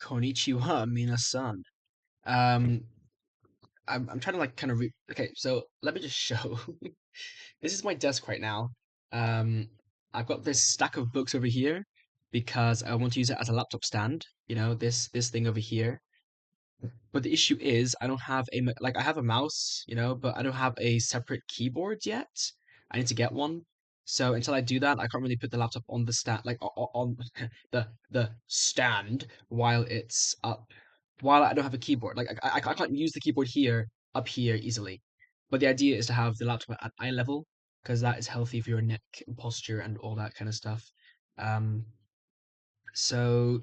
Konnichiwa, minasan. Um, I'm trying to like kind of okay, so let me just show. This is my desk right now. Um, I've got this stack of books over here because I want to use it as a laptop stand. This thing over here. But the issue is I don't have like I have a mouse, but I don't have a separate keyboard yet. I need to get one. So until I do that, I can't really put the laptop on the stand, like on the stand while it's up, while I don't have a keyboard. Like I can't use the keyboard here up here easily. But the idea is to have the laptop at eye level because that is healthy for your neck and posture and all that kind of stuff. Um, so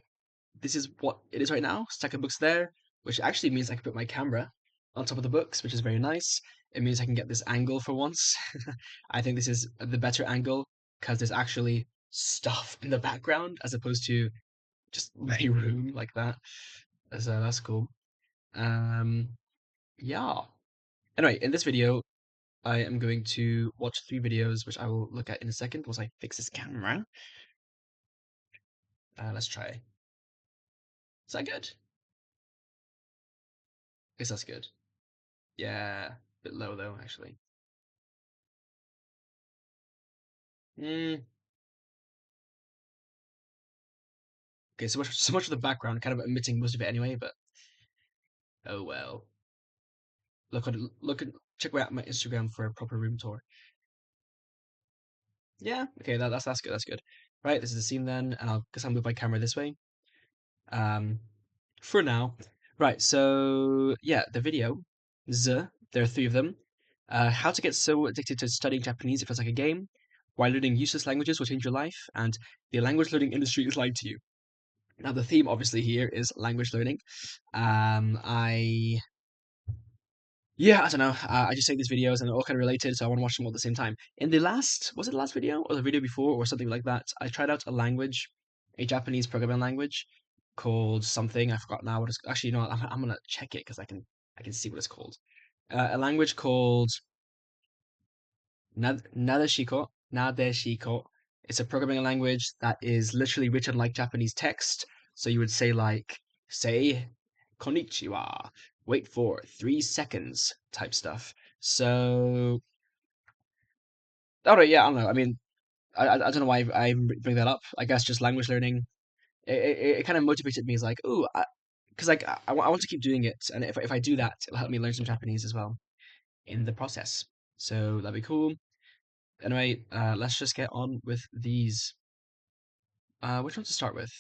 this is what it is right now. Stack of books there, which actually means I can put my camera on top of the books, which is very nice. It means I can get this angle for once. I think this is the better angle because there's actually stuff in the background as opposed to just my room like that. So that's cool. Um, yeah. Anyway, in this video, I am going to watch 3 videos, which I will look at in a second once I fix this camera. Let's try. Is that good? I guess that's good. Yeah, a bit low though, actually. Mm, okay, so much of the background, kind of omitting most of it anyway. But oh well. Check out my Instagram for a proper room tour. Yeah, okay, that's good. That's good. Right, this is the scene then, and I'll move my camera this way. Um, for now. Right, so yeah, the video. There are 3 of them. How to get so addicted to studying Japanese it feels like a game. Why learning useless languages will change your life, and the language learning industry is lying to you. Now, the theme obviously here is language learning. I Yeah, I don't know. I just take these videos and they're all kind of related, so I want to watch them all at the same time. In the last, was it the last video or the video before or something like that? I tried out a Japanese programming language called something. I forgot now what it's actually. No, I'm gonna check it because I can see what it's called. A language called Nadeshiko. It's a programming language that is literally written like Japanese text. So you would say say konnichiwa, wait for 3 seconds type stuff. So, all right, yeah, I don't know. I mean, I don't know why I bring that up. I guess just language learning. It kind of motivated me as like, ooh, because like I want to keep doing it, and if I do that, it'll help me learn some Japanese as well in the process. So that'd be cool. Anyway, let's just get on with these. Which one to start with?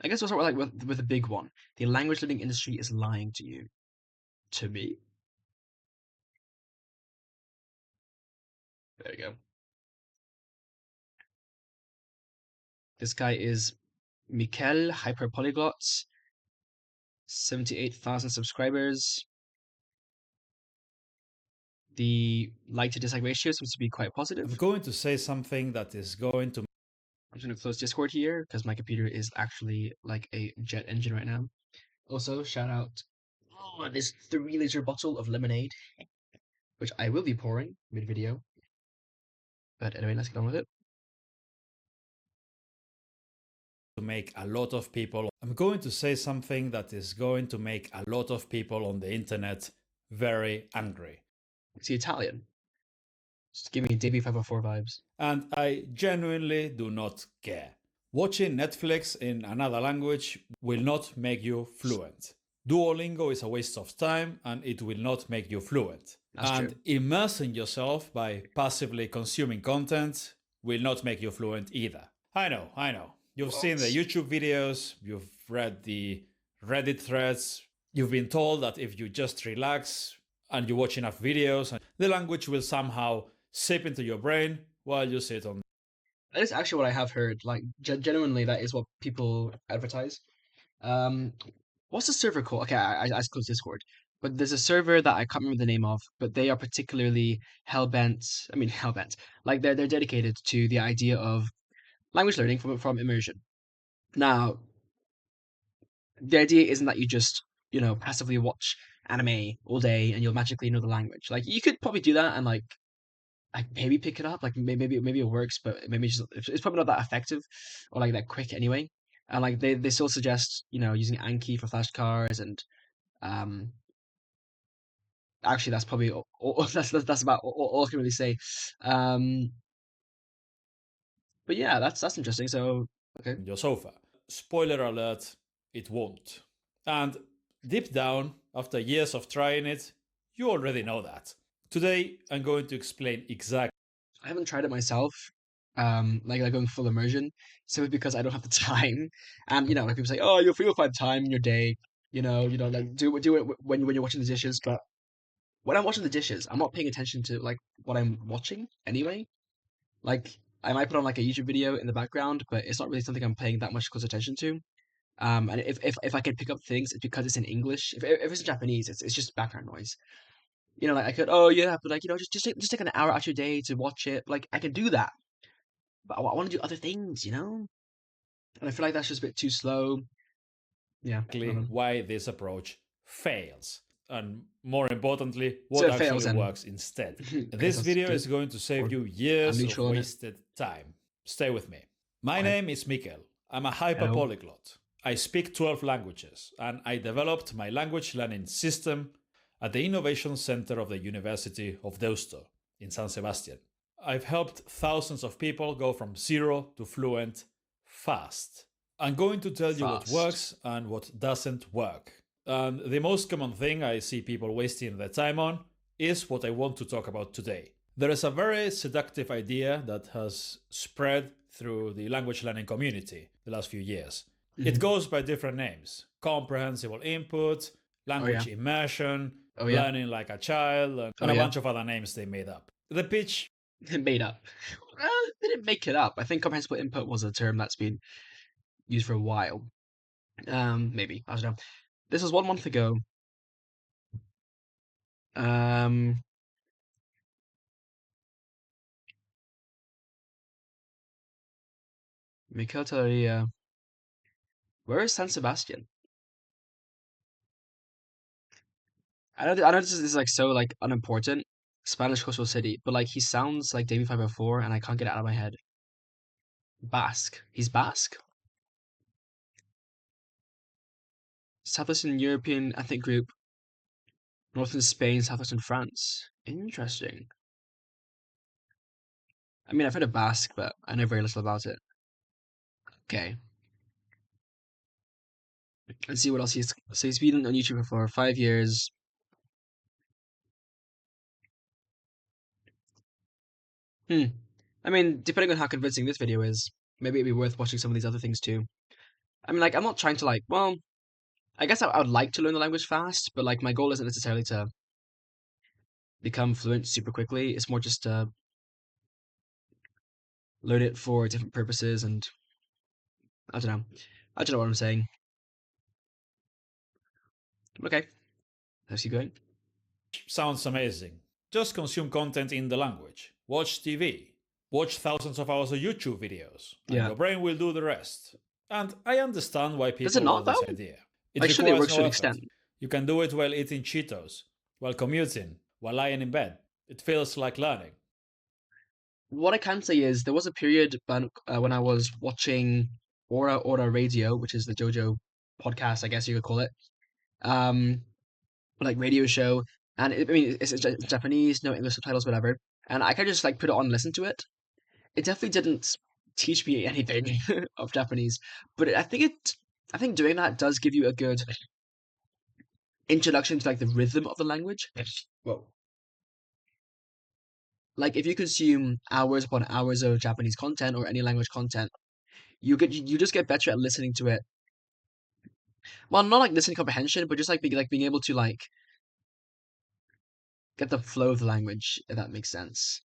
I guess we'll start with the big one. The language learning industry is lying to you. To me. There you go. This guy is Mikel Hyperpolyglot, 78,000 subscribers. The like to dislike ratio seems to be quite positive. I'm going to say something that is going to. I'm just going to close Discord here because my computer is actually like a jet engine right now. Also, shout out this 3-liter bottle of lemonade, which I will be pouring mid video. But anyway, let's get on with it. To make a lot of people. I'm going to say something that is going to make a lot of people on the internet very angry. Is he Italian? Just give me DB504 vibes. And I genuinely do not care. Watching Netflix in another language will not make you fluent. Duolingo is a waste of time and it will not make you fluent. That's and true. Immersing yourself by passively consuming content will not make you fluent either. I know. You've seen the YouTube videos, you've read the Reddit threads, you've been told that if you just relax and you watch enough videos, the language will somehow seep into your brain while you sit on. That is actually what I have heard. Like, genuinely, that is what people advertise. Um, what's the server called? Okay, I closed Discord, but there's a server that I can't remember the name of, but they are particularly hell bent. I mean, hell bent. Like they're dedicated to the idea of language learning from immersion. Now, the idea isn't that you just passively watch anime all day and you'll magically know the language. Like you could probably do that and like like maybe pick it up. Like maybe it works, but maybe it's probably not that effective or like that quick anyway. And like they still suggest using Anki for flashcards and um actually that's probably all that's about all I can really say. Um, but yeah, that's interesting. So okay, your sofa. Spoiler alert, it won't. And deep down, after years of trying it, you already know that. Today, I'm going to explain exactly. I haven't tried it myself. Like going full immersion, simply because I don't have the time. And like people say, oh, you'll find time in your day. Like do it when you're watching the dishes. But when I'm watching the dishes, I'm not paying attention to like what I'm watching anyway. Like I might put on like a YouTube video in the background, but it's not really something I'm paying that much close attention to. And if I can pick up things, it's because it's in English. If it's in Japanese, it's just background noise. Like I could, oh yeah, but like just take an hour out your day to watch it. Like I can do that, but I want to do other things. And I feel like that's just a bit too slow. Yeah, I don't know. Why this approach fails. And more importantly, So what it fails actually then. works instead. Okay, This that's video good. is going to save Or you I'm years of neutral on it. wasted time. Stay with me. My Okay. name is Mikkel. I'm a hyper Hello. polyglot. I speak 12 languages, and I developed my language learning system at the Innovation Center of the University of Deusto in San Sebastian. I've helped thousands of people go from zero to fluent fast. I'm going to tell you what Fast. works and what doesn't work. And the most common thing I see people wasting their time on is what I want to talk about today. There is a very seductive idea that has spread through the language learning community the last few years. It Hmm. goes by different names: comprehensible input, Oh yeah. language immersion, Oh yeah. learning like a child, Oh and a yeah. bunch of other names they made up. The pitch Made up. They didn't make it up. I think comprehensible input was a term that's been used for a while. Maybe I don't know. This was 1 month ago. Um, Mikel Torreira. Where is San Sebastian? I know this is like so like unimportant. Spanish coastal city, but like he sounds like Davey 504, and I can't get it out of my head. Basque. He's Basque. Southwestern European ethnic group. Northern Spain, southwestern France. Interesting. I mean, I've heard of Basque, but I know very little about it. Okay, let's see what else he's. So he's been on YouTube for 5 years. Hmm. I mean, depending on how convincing this video is, maybe it'd be worth watching some of these other things too. I mean, like, I'm not trying to like. Well, I guess I would like to learn the language fast, but like, my goal isn't necessarily to become fluent super quickly. It's more just to learn it for different purposes, and I don't know. I don't know what I'm saying. Okay, let's keep going. sounds amazing. Just consume content in the language. Watch TV. Watch thousands of hours of YouTube videos, and Yeah. your brain will do the rest. And I understand why Does it people not love this though? idea. It Like, surely it requires works to no an effort. extent. You can do it while eating Cheetos, while commuting, while lying in bed. It feels like learning. What I can say is there was a period when I was watching Aura Radio, which is the JoJo podcast, I guess you could call it. Um, like radio show, and I mean it's Japanese, no English subtitles, whatever. And I can just like put it on, and listen to it. It definitely didn't teach me anything of Japanese, but I think doing that does give you a good introduction to like the rhythm of the language. Whoa. Like if you consume hours upon hours of Japanese content or any language content, you just get better at listening to it. Well, not like listening comprehension, but just like being able to like get the flow of the language, if that makes sense.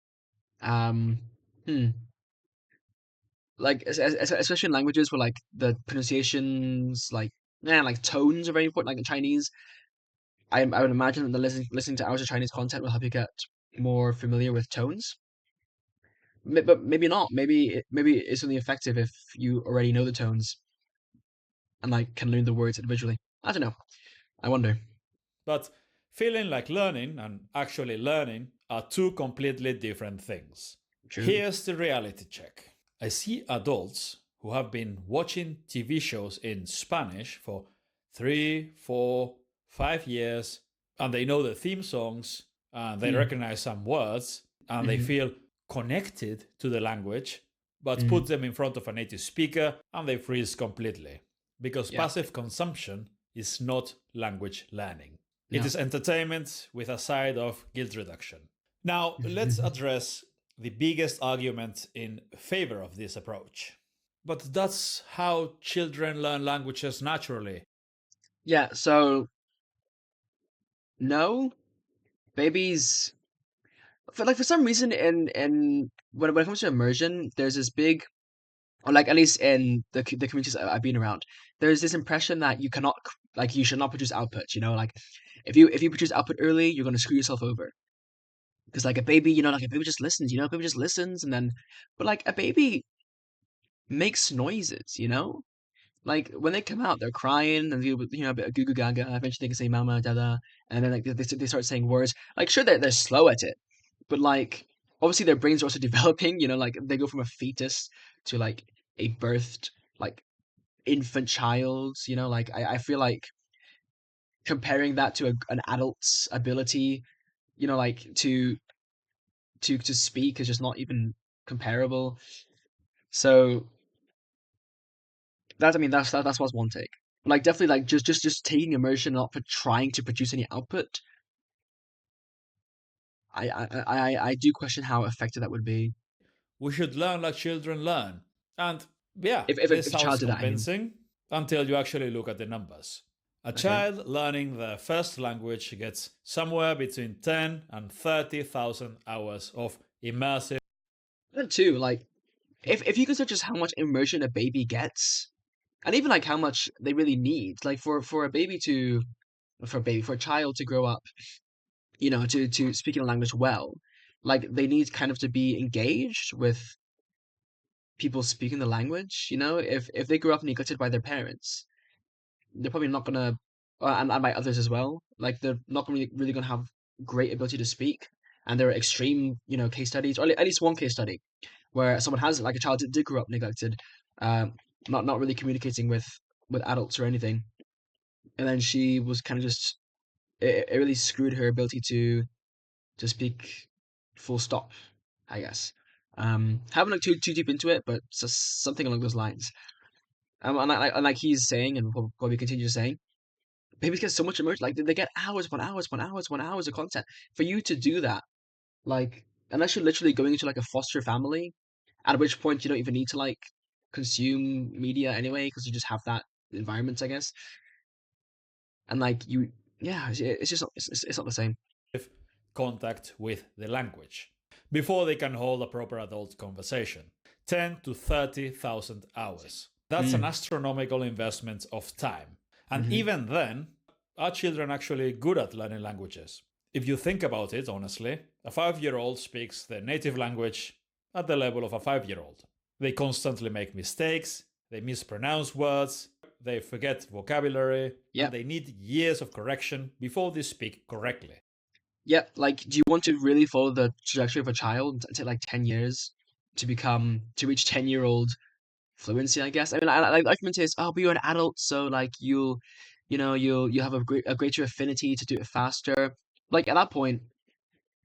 Um, hmm. Like especially in languages where like the pronunciations, like like tones are very important. Like in Chinese, I would imagine that the listening to hours of Chinese content will help you get more familiar with tones. But maybe not. Maybe it's only effective if you already know the tones and like can learn the words individually. I don't know. I wonder. But Feeling like learning and actually learning are two completely different things. True. Here's the reality check. I see adults who have been watching TV shows in Spanish for 3, 4, 5 years, and they know the theme songs, and they Mm. recognize some words, and they Hmm. feel connected to the language, but Hmm. put them in front of a native speaker and they freeze completely. Because Yeah. passive consumption is not language learning. It No. is entertainment with a side of guilt reduction. Now, let's address the biggest argument in favor of this approach. But that's how children learn languages naturally. Yeah. So no, babies. For some reason, in when it comes to immersion, there's this big, or like at least in the communities I've been around, there's this impression that you cannot like you should not produce output. You know, like if you produce output early, you're gonna screw yourself over. Because like a baby, like a baby just listens. A baby just listens, and then, but like a baby makes noises. Like when they come out, they're crying and a bit of goo goo gaga. Eventually, they can say mama, dada, and then like they start saying words. Like sure, they're slow at it, but like obviously their brains are also developing. Like they go from a fetus to like a birthed like infant child. Like I feel like comparing that to an adult's ability, like to speak is just not even comparable. So that's what's one take. Like definitely like just taking immersion, not for trying to produce any output. I do question how effective that would be We should learn like children learn. And yeah, if this a child sounds did that. I mean, convincing until you actually look at the numbers. A okay, child learning their first language gets somewhere between 10 and 30,000 hours of immersive. and two, like if you consider just how much immersion a baby gets, and even like how much they really need, like for a baby to for a child to grow up, to speaking a language well, like they need kind of to be engaged with people speaking the language. If they grew up neglected by their parents, they're probably not gonna, and by others as well. Like they're not really gonna have great ability to speak. And there are extreme, case studies, or at least one case study where someone has like a child that did grow up neglected, um, not really communicating with adults or anything, and then she was kind of just it really screwed her ability to speak full stop, I guess. Haven't looked too deep into it, but just something along those lines. And like he's saying, and will probably continue saying, babies get so much immersion. Like they get hours upon hours upon hours upon hours of content. For you to do that, like unless you're literally going into like a foster family, at which point you don't even need to like consume media anyway, because you just have that environment, I guess. And like yeah, it's just it's not the same. Contact with the language before they can hold a proper adult conversation. 10 to 30,000 hours. That's an Mm. astronomical investment of time. And Hmm. even then, are children actually good at learning languages? If you think about it honestly, a 5-year-old speaks their native language at the level of a 5-year-old. They constantly make mistakes, they mispronounce words, they forget vocabulary, and Yep. they need years of correction before they speak correctly. Yep. Like, do you want to really follow the trajectory of a child and take like 10 years to reach 10-year-old fluency? I guess. I mean, I like the argument is, oh, but you're an adult, so like you'll have a greater affinity to do it faster. Like at that point,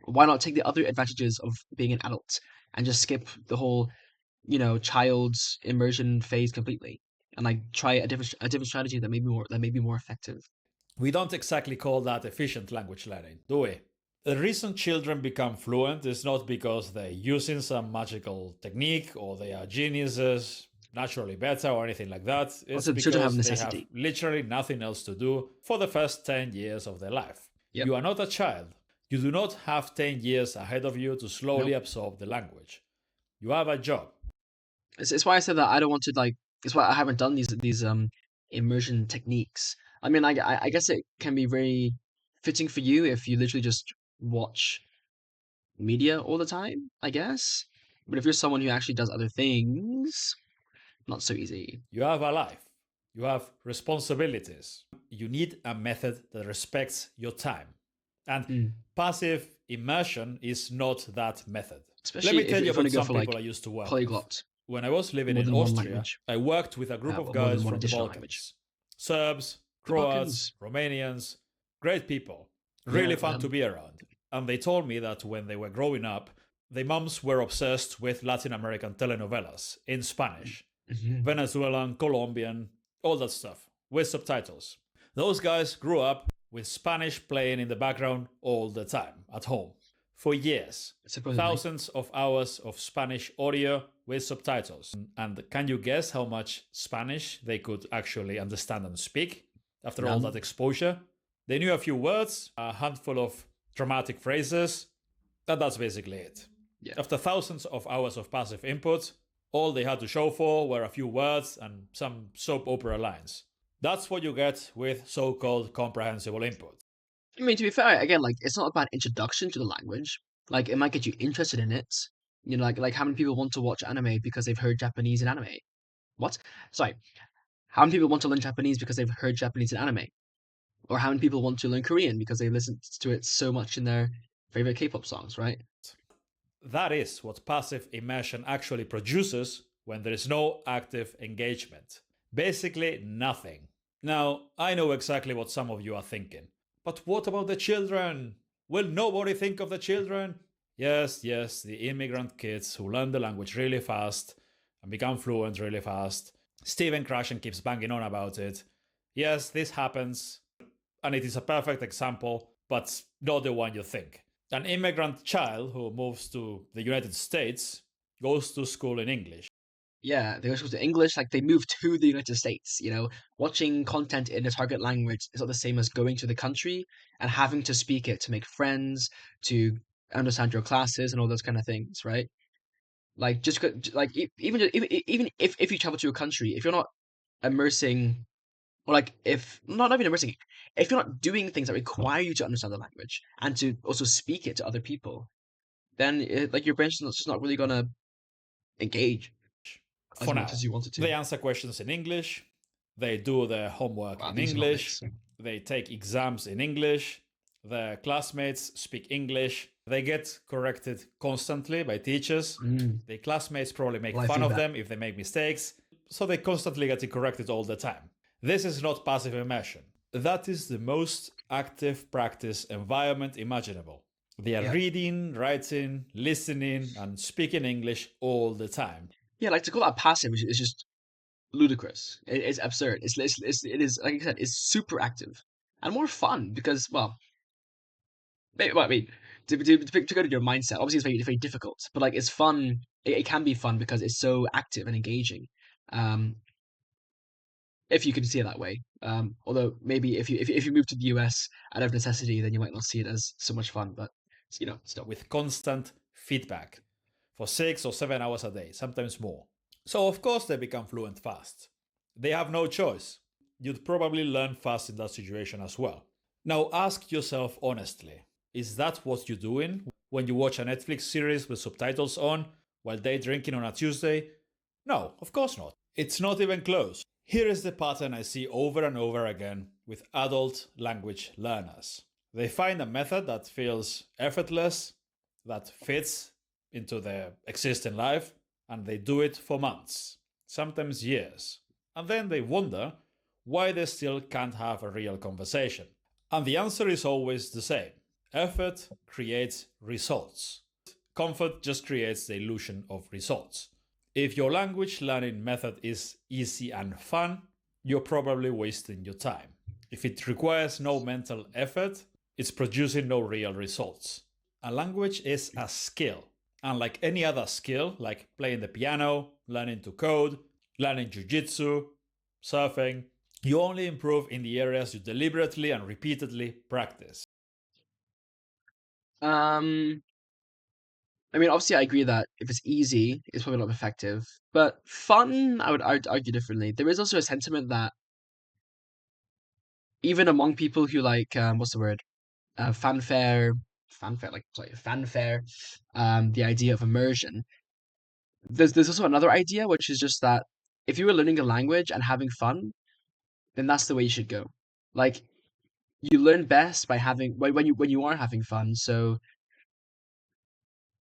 why not take the other advantages of being an adult and just skip the whole, child's immersion phase completely, and like try a different strategy that may be more effective. We don't exactly call that efficient language learning, do we? The reason children become fluent is not because they're using some magical technique or they are geniuses, naturally better, or anything like that. It's Also, children have because they have necessity. literally nothing else to do for the first 10 years of their life. Yep. You are not a child. You do not have 10 years ahead of you to slowly Nope. absorb the language. You have a job. It's why I said that I don't want to like. It's why I haven't done these immersion techniques. I mean, I guess it can be very fitting for you if you literally just watch media all the time, I guess. But if you're someone who actually does other things, not so easy. You have a life. You have responsibilities. You need a method that respects your time. And Mm. passive immersion is not that method. Let me Especially tell you if you want about to go some for people like I used to work with. polyglot, When I was living more in than one Austria, language, I worked with a group of or more than guys one from the additional language. Balkans. Serbs, The Croats, Balkans, Romanians, great people, really yeah, fun to them. be around. And they told me that when they were growing up, their mums were obsessed with Latin American telenovelas in Spanish, Hmm. Venezuelan, Colombian, all that stuff, with subtitles. Those guys grew up with Spanish playing in the background all the time at home for years. Supposedly, Thousands of hours of Spanish audio with subtitles. And can you guess how much Spanish they could actually understand and speak after all that none. exposure? They knew a few words, a handful of dramatic phrases, and that's basically it. Yeah, After thousands of hours of passive input, all they had to show for were a few words and some soap opera lines. That's what you get with so called comprehensible input. I mean, to be fair, again, like it's not about introduction to the language. Like it might get you interested in it. You know, like how many people want to watch anime because they've heard Japanese in anime? What? Sorry, how many people want to learn Japanese because they've heard Japanese in anime? Or how many people want to learn Korean because they listened to it so much in their favorite K-pop songs, right? That is what passive immersion actually produces when there is no active engagement. Basically, nothing. Now, I know exactly what some of you are thinking. But what about the children? Will nobody think of the children? Yes, yes, the immigrant kids who learn the language really fast and become fluent really fast. Steven Krashen keeps banging on about it. Yes, this happens, and it is a perfect example, but not the one you think. An immigrant child who moves to the United States goes to school in English. Yeah, they go to English, like they move to the United States, you know, watching content in the target language is not the same as going to the country and having to speak it to make friends, to understand your classes and all those kind of things, right? Like like even if you travel to a country, if you're not immersing or like if not even immersing, if you're not doing things that require you to understand the language and to also speak it to other people, then like your brain's just not really gonna engage as For much now, as you want it to. they answer questions in English, they do their homework Wow, in these English, economics. they take exams in English, their classmates speak English, they get corrected constantly by teachers. Mm, Their classmates probably make live fun of feedback. them if they make mistakes, so they constantly get corrected all the time. This is not passive immersion. That is the most active practice environment imaginable. They are Yeah. reading, writing, listening, and speaking English all the time. Yeah, like to call that passive is just ludicrous. It's absurd. It is like I said, it's super active and more fun because well, I mean, to go to your mindset, obviously it's very difficult, but like it's fun. It can be fun because it's so active and engaging. Um, if you can see it that way. Although maybe if you move to the US out of necessity, then you might not see it as so much fun. But you know, still. With constant feedback for 6 or 7 hours a day, sometimes more. So, of course, they become fluent fast. They have no choice. You'd probably learn fast in that situation as well. Now, ask yourself honestly, is that what you're doing when you watch a Netflix series with subtitles on while day drinking on a Tuesday? No, of course not. It's not even close. Here is the pattern I see over and over again with adult language learners. They find a method that feels effortless, that fits into their existing life, and they do it for months, sometimes years. And then they wonder why they still can't have a real conversation. And the answer is always the same: effort creates results. Comfort just creates the illusion of results. If your language learning method is easy and fun, you're probably wasting your time. If it requires no mental effort, it's producing no real results. A language is a skill. And like any other skill, like playing the piano, learning to code, learning jujitsu, surfing, you only improve in the areas you deliberately and repeatedly practice. Um, I mean, obviously, I agree that if it's easy, it's probably not effective. But fun, I'd argue differently. There is also a sentiment that even among people who like, what's the word? Fanfare, like sorry, fanfare. The idea of immersion. There's also another idea, which is just that if you were learning a language and having fun, then that's the way you should go. Like you learn best by having when you are having fun. So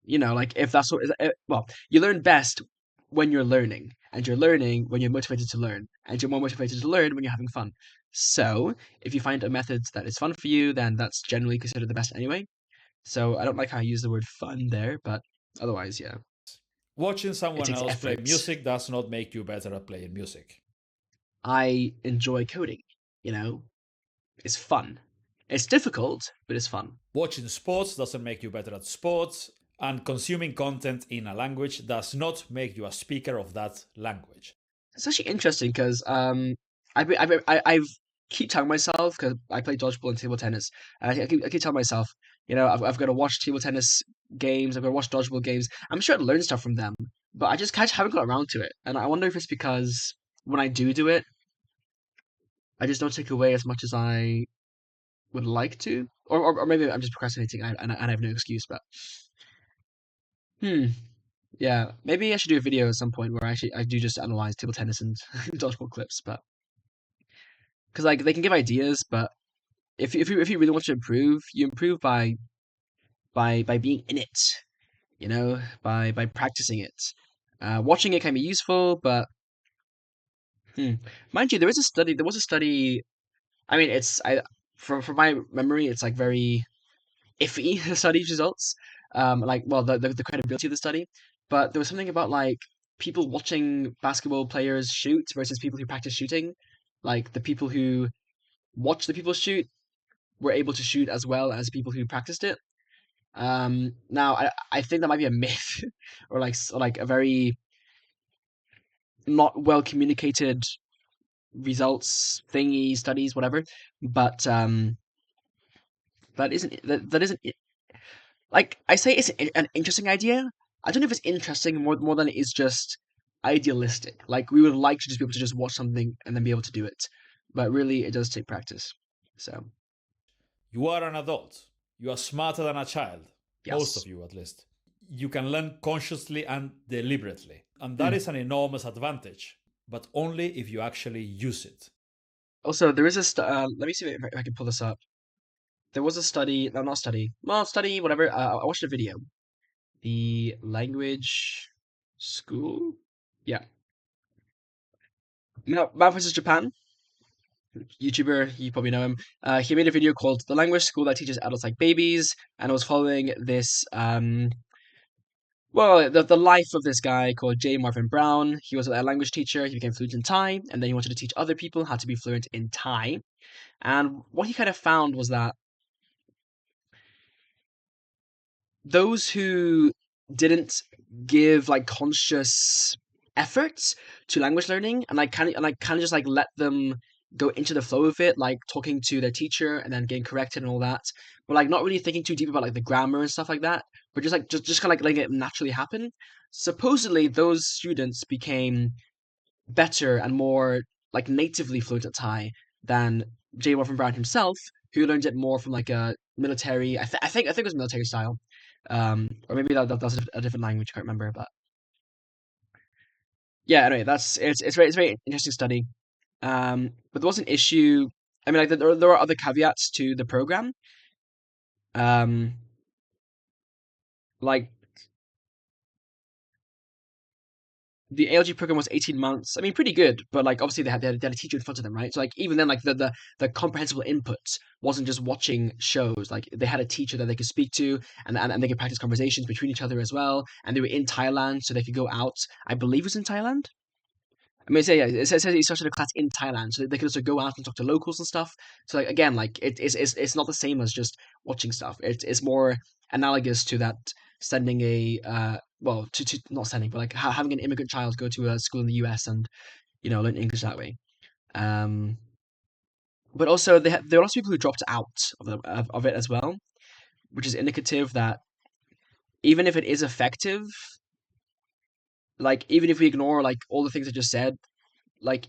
like if that's what well, you learn best when you're learning, and you're learning when you're motivated to learn, and you're more motivated to learn when you're having fun. So if you find a method that is fun for you, then that's generally considered the best anyway. So I don't like how I use the word fun there, but otherwise, yeah, Watching it someone takes else play effort. music does not make you better at playing music. I enjoy coding. You know, it's fun. It's difficult, but it's fun. Watching sports doesn't make you better at sports, and consuming content in a language does not make you a speaker of that language. It's actually interesting because I've keep telling myself, because I play dodgeball and table tennis, and I keep telling myself, I've got to watch table tennis games, I've got to watch dodgeball games. I'm sure I'd learn stuff from them, but I just kind of haven't got around to it, and I wonder if it's because when I do it, I just don't take away as much as I would like to, or maybe I'm just procrastinating and I have no excuse. But hmm, yeah, maybe I should do a video at some point where I do just analyze table tennis and dodgeball clips, but because like they can give ideas, but if you really want to improve, you improve by being in it, by practicing it. Watching it can be useful, but hmm. Mind you, there was a study. I mean, from my memory, it's like very iffy the study results. Like, well, the credibility of the study, but there was something about like people watching basketball players shoot versus people who practice shooting. Like the people who watch the people shoot were able to shoot as well as people who practiced it. Now I think that might be a myth or like a very not well communicated results thingy studies whatever, but that isn't like I say it's an interesting idea. I don't know if it's interesting more than it is just idealistic. Like we would like to just be able to just watch something and then be able to do it, but really it does take practice. So You are an adult. You are smarter than a child. Most of yes. you, at least. You can learn consciously and deliberately. And that Hmm. is an enormous advantage, but only if you actually use it. Also, there is let me see if I can pull this up. There was a study, no, not study, well, study, whatever. I watched a video. The language school? Yeah. No, Man vs. Japan, YouTuber, you probably know him. He made a video called The Language School That Teaches Adults Like Babies, and it was following this, well, the life of this guy called J. Marvin Brown. He was a language teacher, he became fluent in Thai, and then he wanted to teach other people how to be fluent in Thai. And what he kind of found was that those who didn't give like conscious efforts to language learning and like kind of just like let them go into the flow of it, like talking to their teacher and then getting corrected and all that, but like not really thinking too deep about like the grammar and stuff like that, but just kind of like letting it naturally happen. Supposedly those students became better and more like natively fluent at Thai than J. Wolfram Brown himself, who learned it more from like a military. I think it was military style, or maybe that's a different language. I can't remember, but yeah. Anyway, it's very interesting study. But there was an issue. I mean, like there are other caveats to the program. Um, like the ALG program was 18 months. I mean, pretty good, but like obviously they had a teacher in front of them, right? So like even then, like the comprehensible input wasn't just watching shows. Like they had a teacher that they could speak to, and they could practice conversations between each other as well. And they were in Thailand, so they could go out. I believe it was in Thailand. I mean, yeah, it says he started a class in Thailand, so they could also go out and talk to locals and stuff. So like again, like it's not the same as just watching stuff. It's more analogous to that sending a well to not sending, but like having an immigrant child go to a school in the US and learn English that way. Um, but also there are lots of people who dropped out of it as well, which is indicative that even if it is effective, like even if we ignore like all the things I just said, like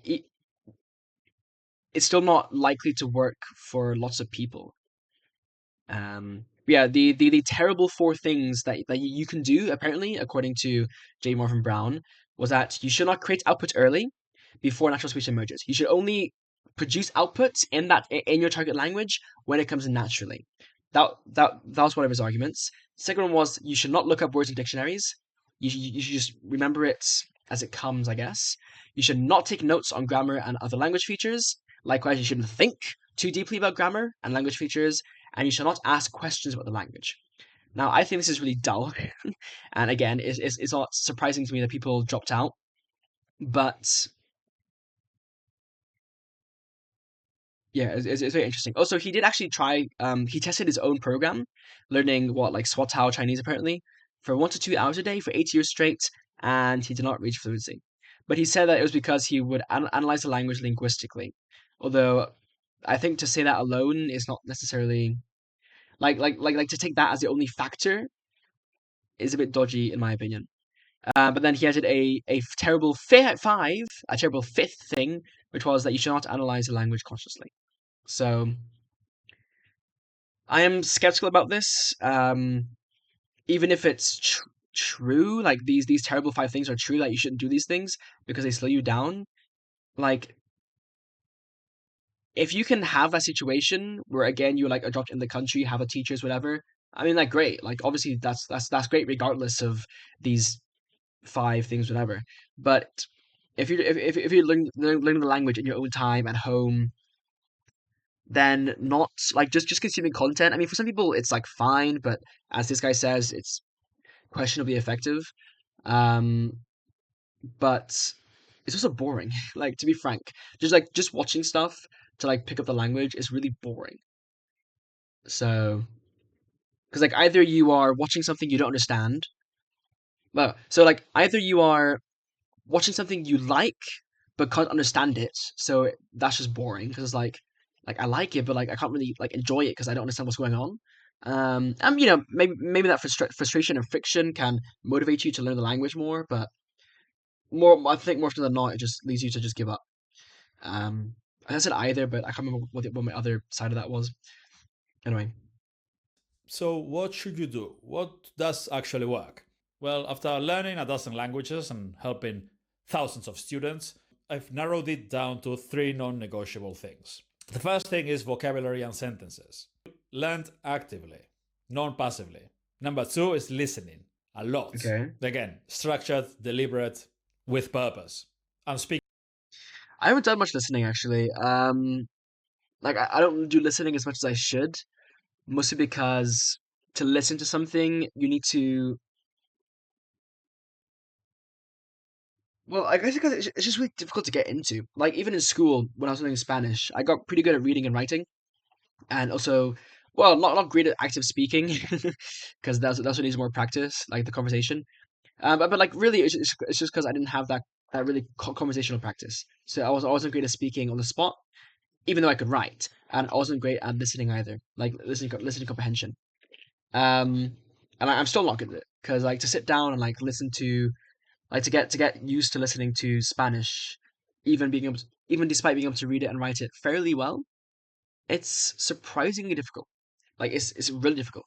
it's still not likely to work for lots of people. Yeah, the terrible four things that you can do, apparently, according to J. Marvin Brown, was that you should not create output early before natural speech emerges. You should only produce outputs in your target language when it comes naturally. That was one of his arguments. Second one was you should not look up words in dictionaries. You should just remember it as it comes, I guess. You should not take notes on grammar and other language features. Likewise, you shouldn't think too deeply about grammar and language features, and you should not ask questions about the language. Now, I think this is really dull, and again, it's not surprising to me that people dropped out, but yeah, it's very interesting. Also, he did actually try. He tested his own program, learning like Swatao Chinese apparently for 1 to 2 hours a day for 8 years straight, and he did not reach fluency. But he said that it was because he would analyze the language linguistically. Although, I think to say that alone is not necessarily like to take that as the only factor is a bit dodgy in my opinion. But then he added a terrible a terrible fifth thing, which was that you should not analyze the language consciously. So I am skeptical about this. Even if it's true, like these terrible 5 things are true, that you shouldn't do these things because they slow you down. Like, if you can have that situation where again you like are dropped in the country, have a teachers, whatever. I mean, like great. Like obviously that's great regardless of these 5 things, whatever. But if you're learning the language in your own time at home, then not like just consuming content. I mean, for some people it's like fine, but as this guy says, it's questionably effective. Um, but it's also boring. Like to be frank, just watching stuff to like pick up the language is really boring. So, because like either you are watching something you don't understand, well, so like either you are watching something you like but can't understand it, so that's just boring because it's like I like it, but like I can't really like enjoy it because I don't understand what's going on. And maybe that frustration and friction can motivate you to learn the language more, but I think more often than not, it just leads you to just give up. Um, I said either, but I can't remember what my other side of that was. Anyway, So, what should you do? What does actually work? Well, after learning a dozen languages and helping thousands of students, I've narrowed it down to 3 non-negotiable things. The first thing is vocabulary and sentences. Learned actively, non-passively. Number 2 is listening, a lot. okay. Again, structured, deliberate, with purpose. And speaking I haven't done much listening actually. Like I don't do listening as much as I should, mostly because to listen to something you need to. Well, I guess because it's just really difficult to get into. Like even in school, when I was learning Spanish, I got pretty good at reading and writing, and also, well, not great at active speaking, because that's what needs more practice, like the conversation. But like really, it's just because I didn't have that really conversational practice. So I wasn't great at speaking on the spot, even though I could write, and I wasn't great at listening either, like listening comprehension. And I'm still not good at it because like to sit down and like listen to like to get used to listening to Spanish, even despite being able to read it and write it fairly well, it's surprisingly difficult. Like it's really difficult.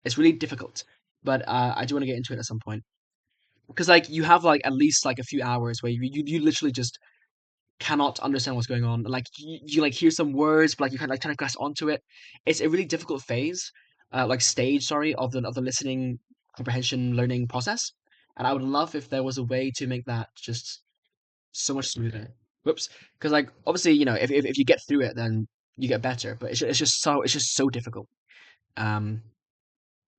It's really difficult. But I do want to get into it at some point because like you have like at least like a few hours where you literally just cannot understand what's going on. Like you like hear some words, but like you kind of like trying to grasp onto it. It's a really difficult phase, like stage, sorry, of the listening comprehension learning process. And I would love if there was a way to make that just so much smoother. Whoops, because like obviously if you get through it, then you get better. But it's just so difficult, um,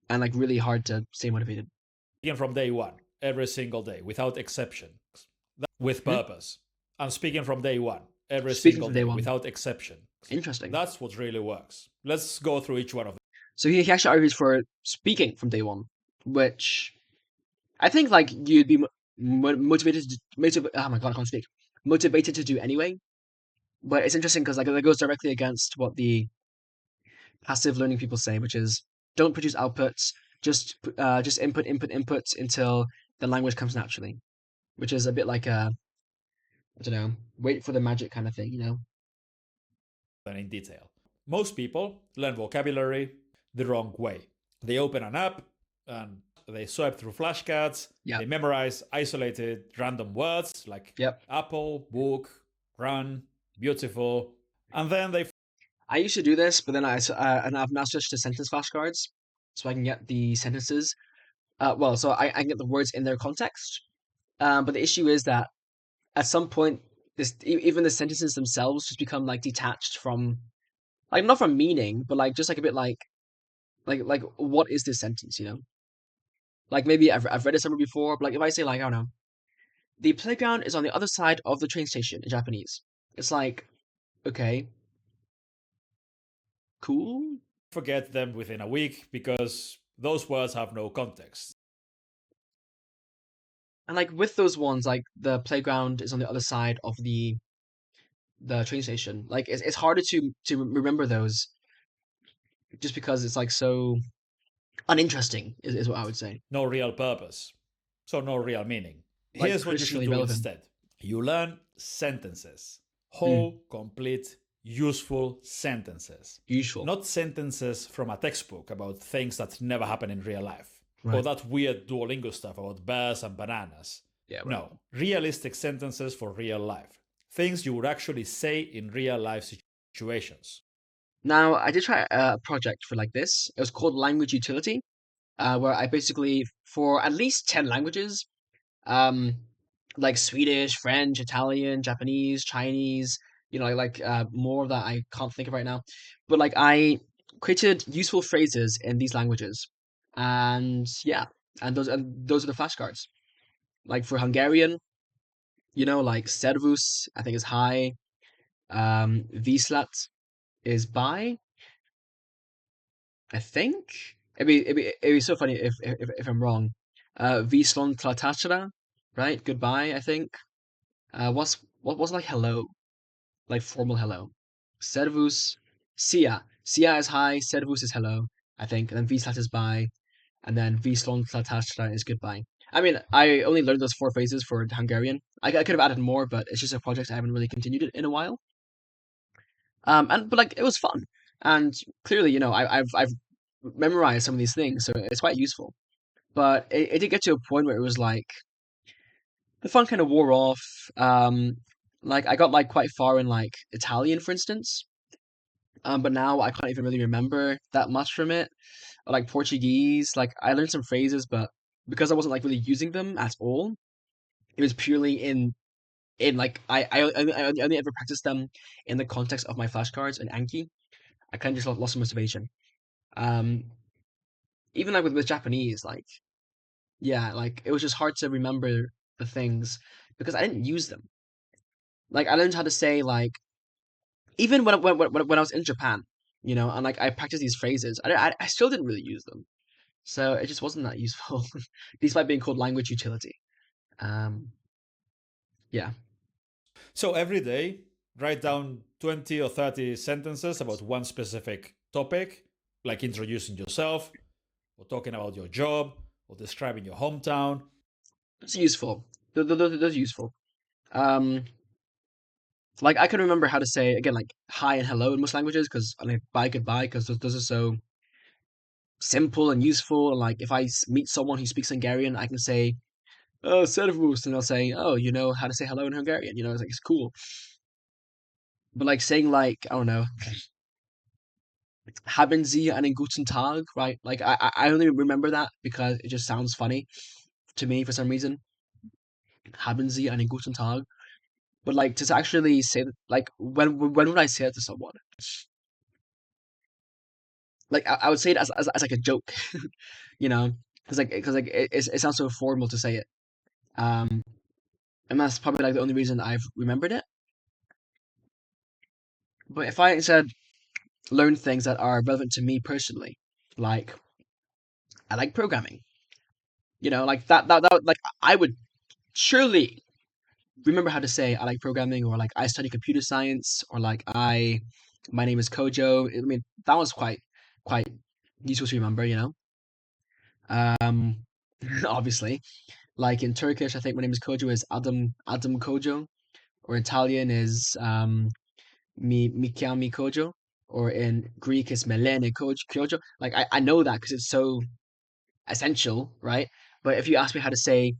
and like really hard to stay motivated. from day one, every single day, without exception, with Hmm? purpose. And speaking from day one, every Speaking single from day day, one, without exception. interesting. That's what really works. Let's go through each one of them. So he actually argues for speaking from day one, which I think like you'd be oh my god, I can't speak. Motivated to do anyway. But it's interesting because like that goes directly against what the passive learning people say, which is don't produce outputs, just input until the language comes naturally, which is a bit like a I don't know, wait for the magic kind of thing, you know? In detail. Most people learn vocabulary the wrong way. They open an app and they swipe through flashcards. Yeah. They memorize isolated random words like Yep. apple, book, run, beautiful, And then they I used to do this, but then and I've now switched to sentence flashcards, so I can get the sentences. So I can get the words in their context. But the issue is that at some point, even the sentences themselves just become like detached from, like, not from meaning, but like just like a bit like what is this sentence? Like maybe I've read it somewhere before, but like if I say, like, I don't know, the playground is on the other side of the train station in Japanese. It's like, okay, cool. forget them within a week because those words have no context. And like with those ones, like the playground is on the other side of the train station. Like it's harder to remember those just because it's like so uninteresting is what I would say. No real purpose. So, no real meaning. Like Here's what you should traditionally do relevant. instead: you learn sentences, Mm, whole, complete, useful sentences. useful. Not sentences from a textbook about things that never happen in real life, or Right. that weird Duolingo stuff about bears and bananas. Yeah, right. No, realistic sentences for real life. Things you would actually say in real life situations. Now, I did try a project for like this. It was called Language Utility, where I basically, for at least 10 languages, um, like Swedish, French, Italian, Japanese, Chinese, more that I can't think of right now. But like I created useful phrases in these languages. And yeah, and those are the flashcards. Like for Hungarian, like Servus, I think is hi. Vislat is bye, I think. It'd be so funny if I'm wrong. Vislon tlatachra, right? Goodbye, I think. What's like hello, like formal hello. Servus, sia. Sia is hi. Servus is hello, I think. And then Vislat is bye, and then Vislon tlatachra is goodbye. I mean, I only learned those four phrases for Hungarian. I could have added more, but it's just a project I haven't really continued it in a while. But like it was fun, and clearly, I've memorized some of these things, so it's quite useful. But it did get to a point where it was like the fun kind of wore off. Like I got like quite far in like Italian, for instance. But now I can't even really remember that much from it. Or like Portuguese, like I learned some phrases, but because I wasn't like really using them at all, it was purely in like I only ever practiced them in the context of my flashcards and Anki. I kind of just lost motivation. Um, Even like with Japanese, like yeah, like it was just hard to remember the things because I didn't use them. Like I learned how to say, like, even when I was in Japan, and like I practiced these phrases, I still didn't really use them, so it just wasn't that useful, despite being called language utility. Um, yeah, So, every day, write down 20 or 30 sentences about one specific topic, like introducing yourself, or talking about your job, or describing your hometown. it's useful. Those are useful. Um, like I can remember how to say again, like hi and hello in most languages, because I like bye goodbye, because those are so simple and useful. And like if I meet someone who speaks Hungarian, I can say, "Oh, servus," and they'll say, "Oh, you know how to say hello in Hungarian." It's like it's cool. But like saying, like, I don't know, "Haben Sie einen guten Tag," right? Like I only remember that because it just sounds funny to me for some reason. "Haben Sie einen guten Tag," but like to actually say that, like when would I say that to someone? Like I would say it as like a joke, you know, because it sounds so formal to say it. Um, and that's probably like the only reason I've remembered it. But if I instead learn things that are relevant to me personally, like I like programming, like that like I would surely remember how to say I like programming, or like I study computer science, or like my name is Kojo. I mean, that was quite useful to remember. Um, obviously, like in Turkish, I think my name is Kojo is Adam Kojo, or Italian is mi chiami Kojo, or in Greek it's Melene Kojo. Like I know that because it's so essential, right? But if you ask me how to say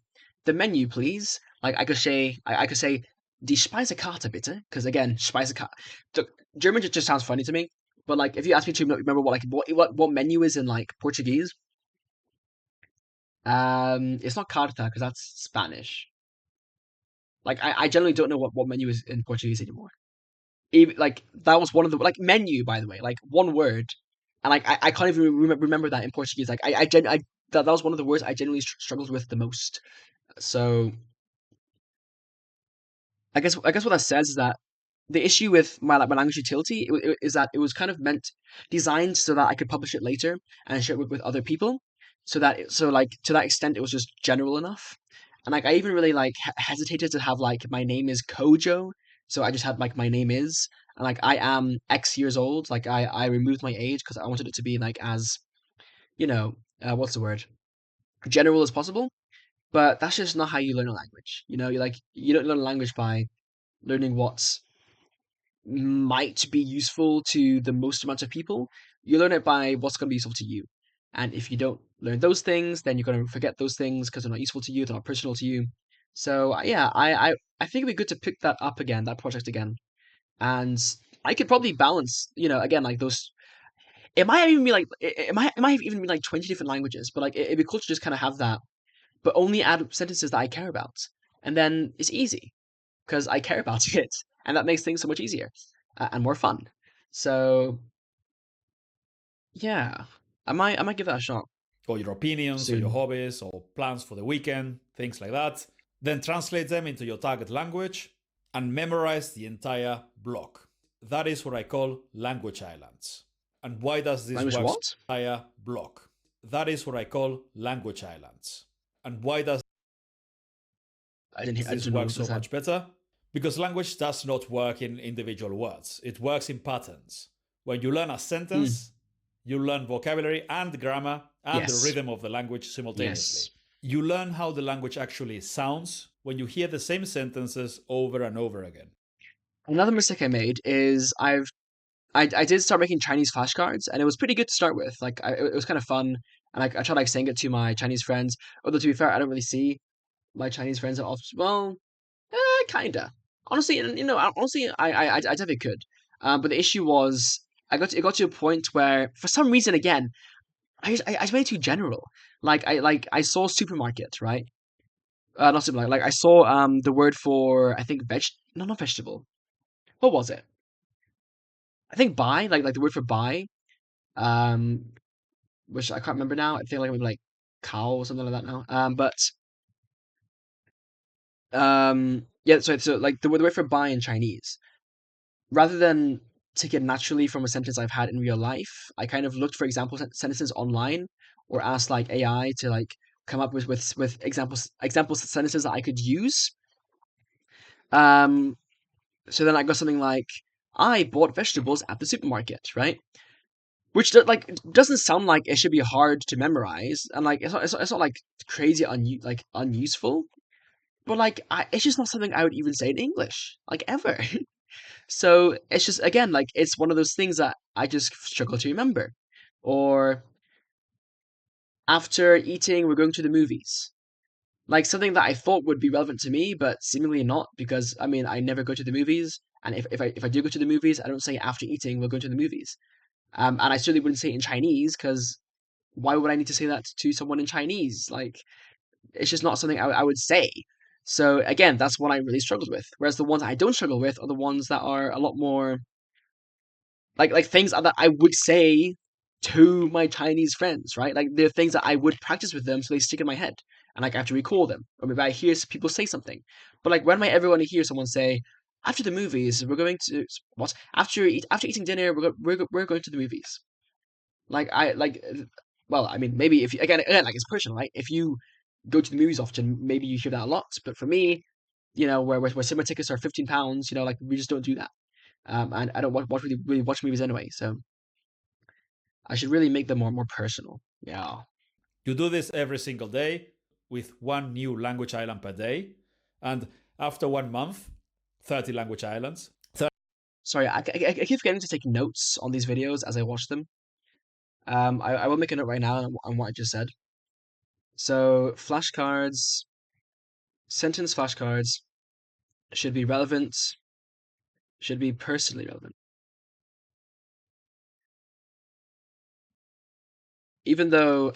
the menu, please, like I could say Die Speisekarte bitte, because again, Speisekarte. German just sounds funny to me. But like, if you ask me to remember what menu is in like Portuguese, it's not carta because that's Spanish. Like, I generally don't know what menu is in Portuguese anymore. Even like that was one of the like menu by the way, like one word, and like I can't even remember that in Portuguese. Like that was one of the words I genuinely struggled with the most. So I guess what that says is that the issue with my language utility is that it was kind of designed so that I could publish it later and share it with other people, so like to that extent it was just general enough, and like I even really like hesitated to have like my name is Kojo, so I just had like my name is, and like I am X years old, like I removed my age because I wanted it to be like as what's the word, general as possible, but that's just not how you learn a language. You don't learn a language by learning what's might be useful to the most amount of people. You learn it by what's going to be useful to you. And if you don't learn those things, then you're going to forget those things because they're not useful to you, they're not personal to you. So yeah, I think it'd be good to pick that up again, that project again. And I could probably balance, again, like those. It might even be like it might even be like 20 different languages, but like it'd be cool to just kind of have that, but only add sentences that I care about, and then it's easy because I care about it, and that makes things so much easier and more fun. So yeah, I might give that a shot or your opinions, or your soon. hobbies, or plans for the weekend, things like that. Then translate them into your target language and memorize the entire block. That is what I call language islands. And why does this Language work? what? Entire block. That is what I call language islands. And why does I this didn't know work what so was that. much better? Because language does not work in individual words, it works in patterns. When you learn a Mm, sentence, you learn vocabulary and grammar and the yes, rhythm of the language simultaneously. yes. You learn how the language actually sounds when you hear the same sentences over and over again. Another mistake I made is I did start making Chinese flashcards, and it was pretty good to start with. Like it was kind of fun, and I tried like saying it to my Chinese friends. Although to be fair, I don't really see my Chinese friends that often. Well, kinda. Honestly, and honestly, I definitely could. But the issue was, it got to a point where, for some reason, again, I was way too general. I saw supermarket, right? Not supermarket. Like I saw the word for, I think, no, not vegetable. What was it? I think buy, like the word for buy. Um, which I can't remember now. I think like maybe like cow or something like that now. But yeah. So like the word for buy in Chinese, rather than take it naturally from a sentence I've had in real life, I kind of looked for example sentences online, or asked like AI to like come up with example sentences that I could use. Um, so then I got something like, I bought vegetables at the supermarket, right? Which like doesn't sound like it should be hard to memorize, and like it's not like crazy unuseful, but like it's just not something I would even say in English, like ever. So it's just, again, like it's one of those things that I just struggle to remember. Or after eating, we're going to the movies. Like something that I thought would be relevant to me, but seemingly not, because I mean I never go to the movies, and if I do go to the movies, I don't say after eating we're going to the movies. And I certainly wouldn't say it in Chinese, because why would I need to say that to someone in Chinese? Like it's just not something I would say. So again, that's one I really struggled with. Whereas the ones I don't struggle with are the ones that are a lot more like things that I would say to my Chinese friends, right? Like they're things that I would practice with them, so they stick in my head, and like I have to recall them, or maybe I hear people say something. But like, when am I ever going to hear someone say, "After the movies, we're going to what? After eating dinner, we're going to the movies." Like well, I mean, maybe if you, again, like it's personal, right? If you go to the movies often, maybe you hear that a lot. But for me, where cinema tickets are £15, like we just don't do that. And I don't really watch movies anyway, so I should really make them more personal. Yeah. You do this every single day with one new language island per day. And after 1 month, 30 language islands. Sorry, I keep forgetting to take notes on these videos as I watch them. I will make a note right now on what I just said. So flashcards, sentence flashcards. should be relevant, should be personally relevant. Even though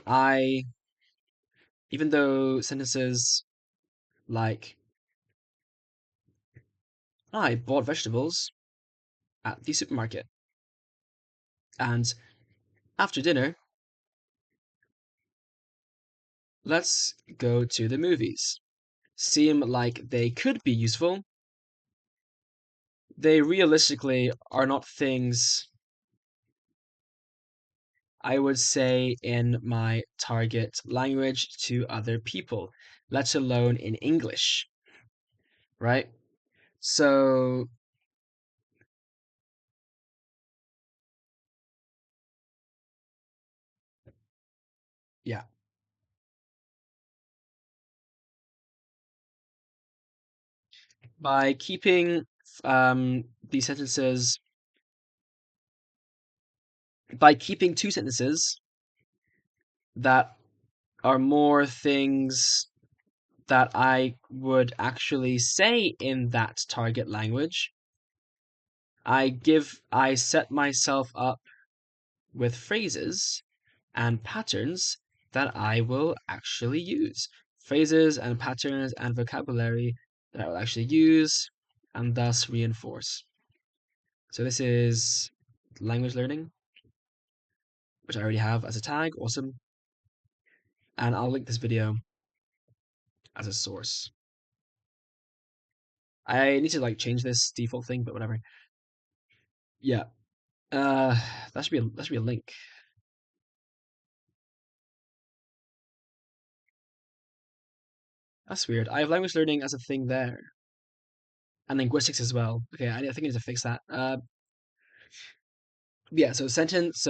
sentences like I bought vegetables at the supermarket and after dinner, let's go to the movies, seem like they could be useful, they realistically are not things I would say in my target language to other people, let alone in English, right? So, yeah, by keeping these sentences, by keeping two sentences that are more things that I would actually say in that target language, I set myself up with phrases and patterns that I will actually use. Phrases and patterns and vocabulary that I will actually use and thus reinforce. So this is language learning, which I already have as a tag. Awesome. And I'll link this video as a source. I need to like change this default thing, but whatever. Yeah. That should be a link. That's weird. I have language learning as a thing there. And linguistics as well. Okay, I think I need to fix that. Yeah, so sentence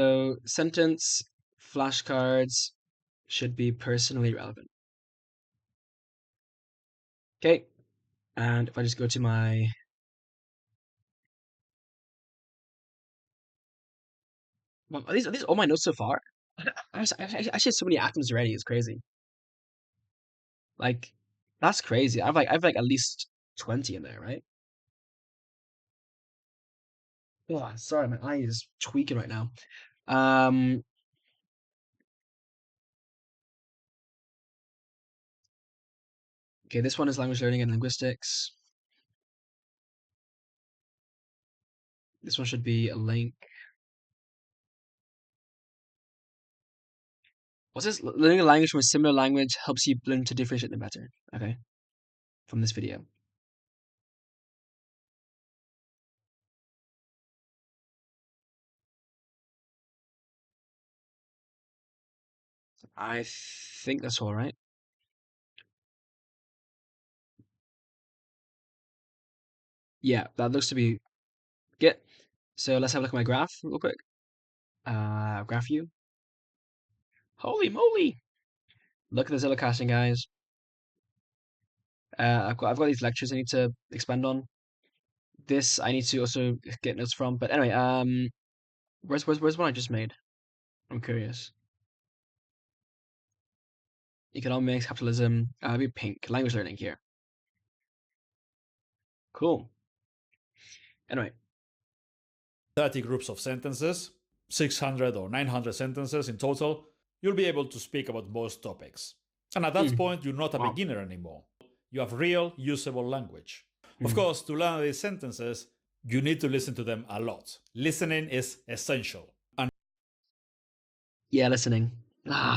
flashcards should be personally relevant. Okay, and if I just go to my well, are these all my notes so far? I actually have so many atoms already. It's crazy. Like that's crazy. I have like at least 20 in there, right? Oh, sorry, my eye is tweaking right now. Um, okay, this one is language learning and linguistics. This one should be a link. What's this? Learning a language from a similar language helps you learn to differentiate them better. Okay, from this video. I think that's all right. Yeah, that looks to be good. So let's have a look at my graph real quick. Graph view. Holy moly! Look at the Zilla casting, guys. I've got these lectures I need to expand on. This I need to also get notes from. But anyway, where's one I just made? I'm curious. Economics, capitalism. Be pink. Language learning here. Cool. Anyway, 30 groups of sentences, 600 or 900 sentences in total, you'll be able to speak about most topics. And at that point, you're not a wow. beginner anymore. You have real, usable language. Of course, to learn these sentences, you need to listen to them a lot. Listening is essential. And Yeah, listening.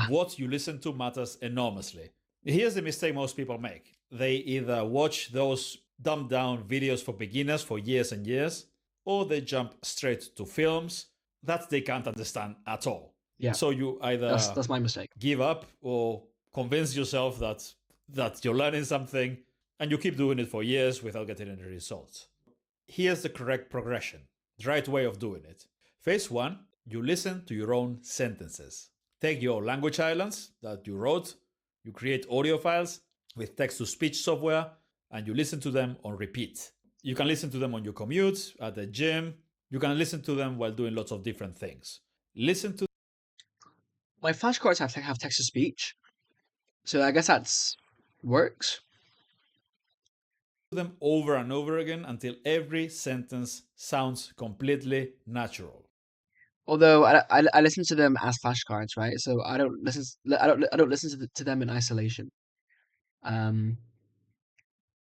what you listen to matters enormously. Here's the mistake most people make. They either watch those dumbed down videos for beginners for years and years, or they jump straight to films that they can't understand at all. Yeah. So you either that's my mistake. Give up or convince yourself that you're learning something, and you keep doing it for years without getting any results. Here's the correct progression, the right way of doing it. Phase 1, you listen to your own sentences. Take your language islands that you wrote, you create audio files with text-to-speech software, and you listen to them on repeat. You can listen to them on your commute, at the gym. You can listen to them while doing lots of different things. Listen to My flashcards have text to speech, so I guess that's works. them over and over again until every sentence sounds completely natural. Although I listen to them as flashcards, right? So I don't listen to them in isolation. Um,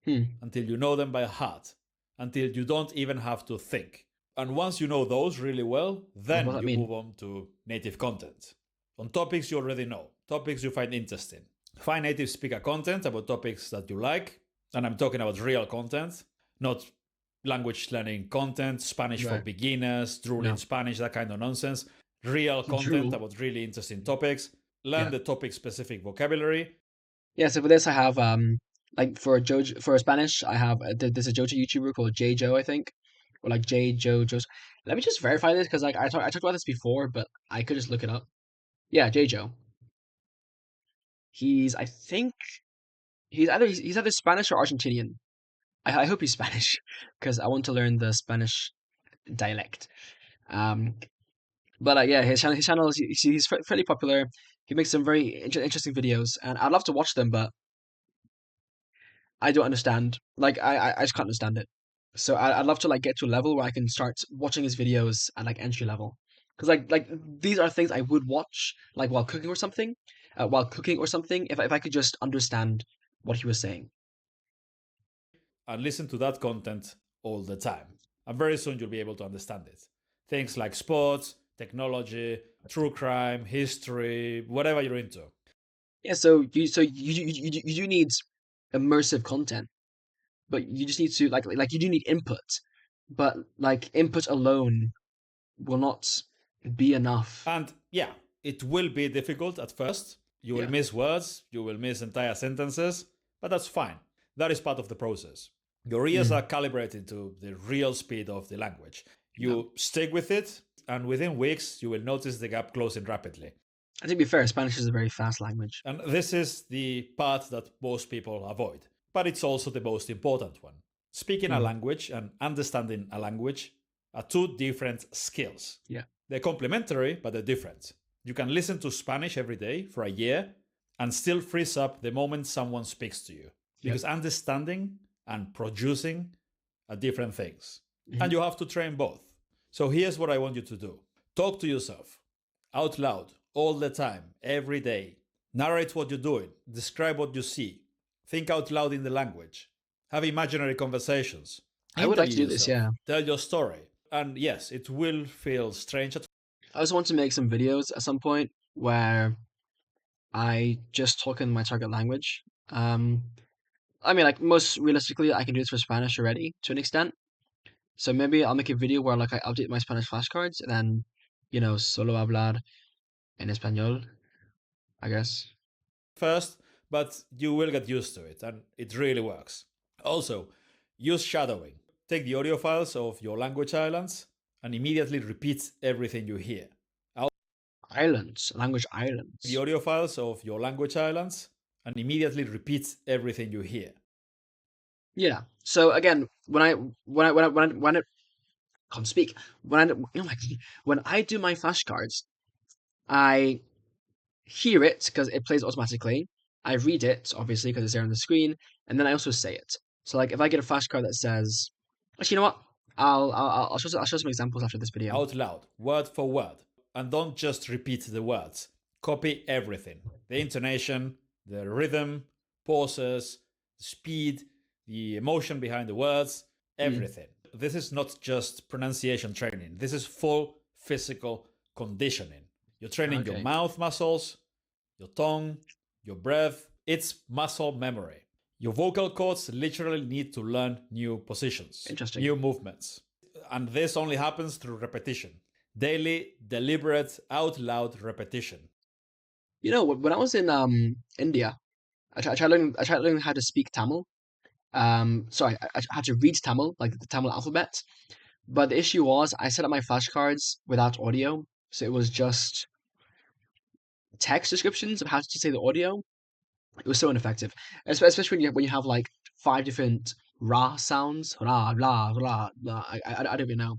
Until you know them by heart, until you don't even have to think. And once you know those really well, what does then that you mean? move on to native content. On topics you already know, topics you find interesting. Find native speaker content about topics that you like, and I'm talking about real content, not language learning content, Spanish for Right. beginners, drooling No. Spanish, that kind of nonsense. Real content Drool. about really interesting topics. Learn Yeah. the topic specific vocabulary. Yeah. So for this, I have like for Spanish, I have there's a Jojo YouTuber called J Joe, I think, or like J Joe Joe's. Let me just verify this because like I talked about this before, but I could just look it up. Yeah, J Joe. I think he's either Spanish or Argentinian. I hope he's Spanish because I want to learn the Spanish dialect. Um, but yeah, his channel is he's fairly popular. He makes some very interesting videos, and I'd love to watch them, but I don't understand. Like I just can't understand it. So I'd love to like get to a level where I can start watching his videos at like entry level, because like these are things I would watch like while cooking or something if I could just understand what he was saying. And listen to that content all the time. And very soon you'll be able to understand it. Things like sports, technology, true crime, history, whatever you're into. Yeah, so you do need immersive content, but you just need to like you do need input, but like input alone will not be enough. And yeah, it will be difficult at first. You will Yeah. miss words, you will miss entire sentences, but that's fine. That is part of the process. Your ears Mm. are calibrated to the real speed of the language. Yeah. You stick with it, and within weeks, you will notice the gap closing rapidly. And to be fair, Spanish is a very fast language. And this is the part that most people avoid, but it's also the most important one. Speaking a Mm. language and understanding a language are two different skills. Yeah. They're complementary, but they're different. You can listen to Spanish every day for a year and still freeze up the moment someone speaks to you. Yep. Because understanding and producing are different things. Mhm. And you have to train both. So here's what I want you to do: talk to yourself out loud all the time, every day. Narrate what you're doing, describe what you see, think out loud in the language, have imaginary conversations, I would like interview to do this, yourself, yeah. tell your story. And yes, it will feel strange at I also want to make some videos at some point where I just talk in my target language. I mean, like most realistically, I can do this for Spanish already to an extent. So maybe I'll make a video where like I update my Spanish flashcards and then, solo hablar en español, I guess. first, but you will get used to it and it really works. Also, use shadowing. Take the audio files of your language islands and immediately repeat everything you hear. Islands, language The islands. audio files of your language islands and immediately repeat everything you hear. Yeah. So again, when I can't speak when when I do my flashcards, I hear it because it plays automatically. I read it obviously because it's there on the screen, and then I also say it. So like if I get a flashcard that says, actually, you know what? I'll show some examples after this video. Out loud, word for word. And don't just repeat the words. Copy everything: the intonation, the rhythm, pauses, the speed, the emotion behind the words, everything. This is not just pronunciation training, this is full physical conditioning. You're training your Okay. mouth muscles, your tongue, your breath. It's muscle memory. Your vocal cords literally need to learn new positions, Interesting. new movements. And this only happens through repetition. Daily, deliberate, out loud repetition. When I was in India, I tried learning how to speak Tamil. Sorry, I had to read Tamil, like the Tamil alphabet. But the issue was I set up my flashcards without audio, so it was just text descriptions of how to say the audio. It was so ineffective, especially when you have like 5 different ra sounds, ra la ra la. I don't even know.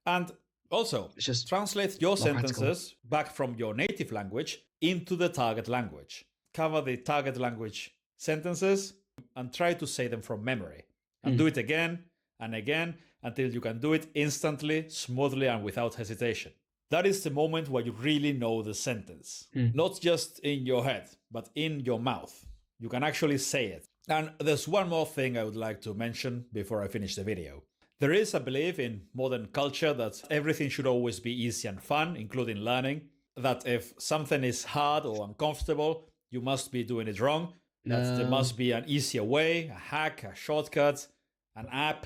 And also, It's just translate your not practical. sentences back from your native language into the target language. Cover the target language sentences and try to say them from memory. And do it again and again until you can do it instantly, smoothly, and without hesitation. That is the moment where you really know the sentence. Not just in your head, but in your mouth. You can actually say it. And there's one more thing I would like to mention before I finish the video. There is a belief in modern culture that everything should always be easy and fun, including learning. That if something is hard or uncomfortable, you must be doing it wrong. That there must be an easier way, a hack, a shortcut, an app.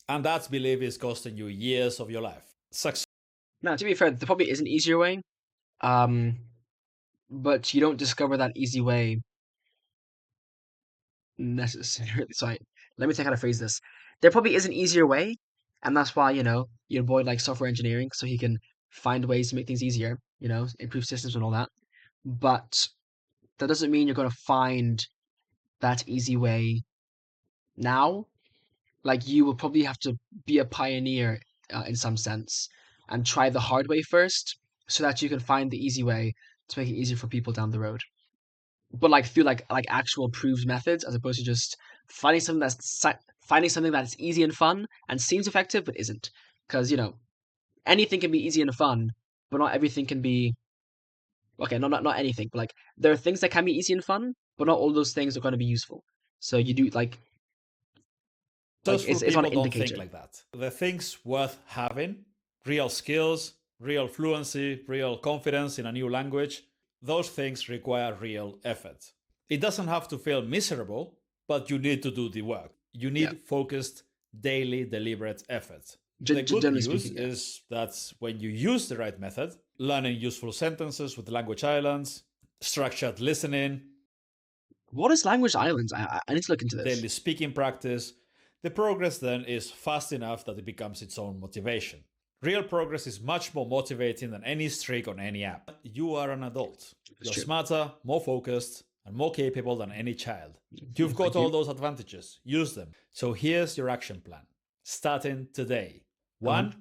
And that belief is costing you years of your life. Now, to be fair, there probably is an easier way, but you don't discover that easy way necessarily. Sorry, let me think how to phrase this. There probably is an easier way, and that's why, your boy likes software engineering, so he can find ways to make things easier, improve systems and all that. But that doesn't mean you're going to find that easy way now. Like, you will probably have to be a pioneer in some sense and try the hard way first so that you can find the easy way to make it easier for people down the road. But like through like actual proved methods as opposed to just finding something that's easy and fun and seems effective but isn't. Because anything can be easy and fun, but not everything can be. Okay, not anything, but like there are things that can be easy and fun, but not all those things are going to be useful. So you do like Successful it's not people an don't think indicator. like that. The things worth having, real skills, real fluency, real confidence in a new language, those things require real effort. It doesn't have to feel miserable, but you need to do the work. You Yeah, need focused, daily, deliberate effort. The good generally news speaking, yeah. is that when you use the right method, learning useful sentences with language islands, structured listening, What is language islands? I need to look into this. daily speaking practice, the progress then is fast enough that it becomes its own motivation. Real progress is much more motivating than any streak on any app. You are an adult. It's You're true. smarter, more focused, and more capable than any child. You've got Thank all you. those advantages. Use them. So here's your action plan. Starting today. Go on. 1.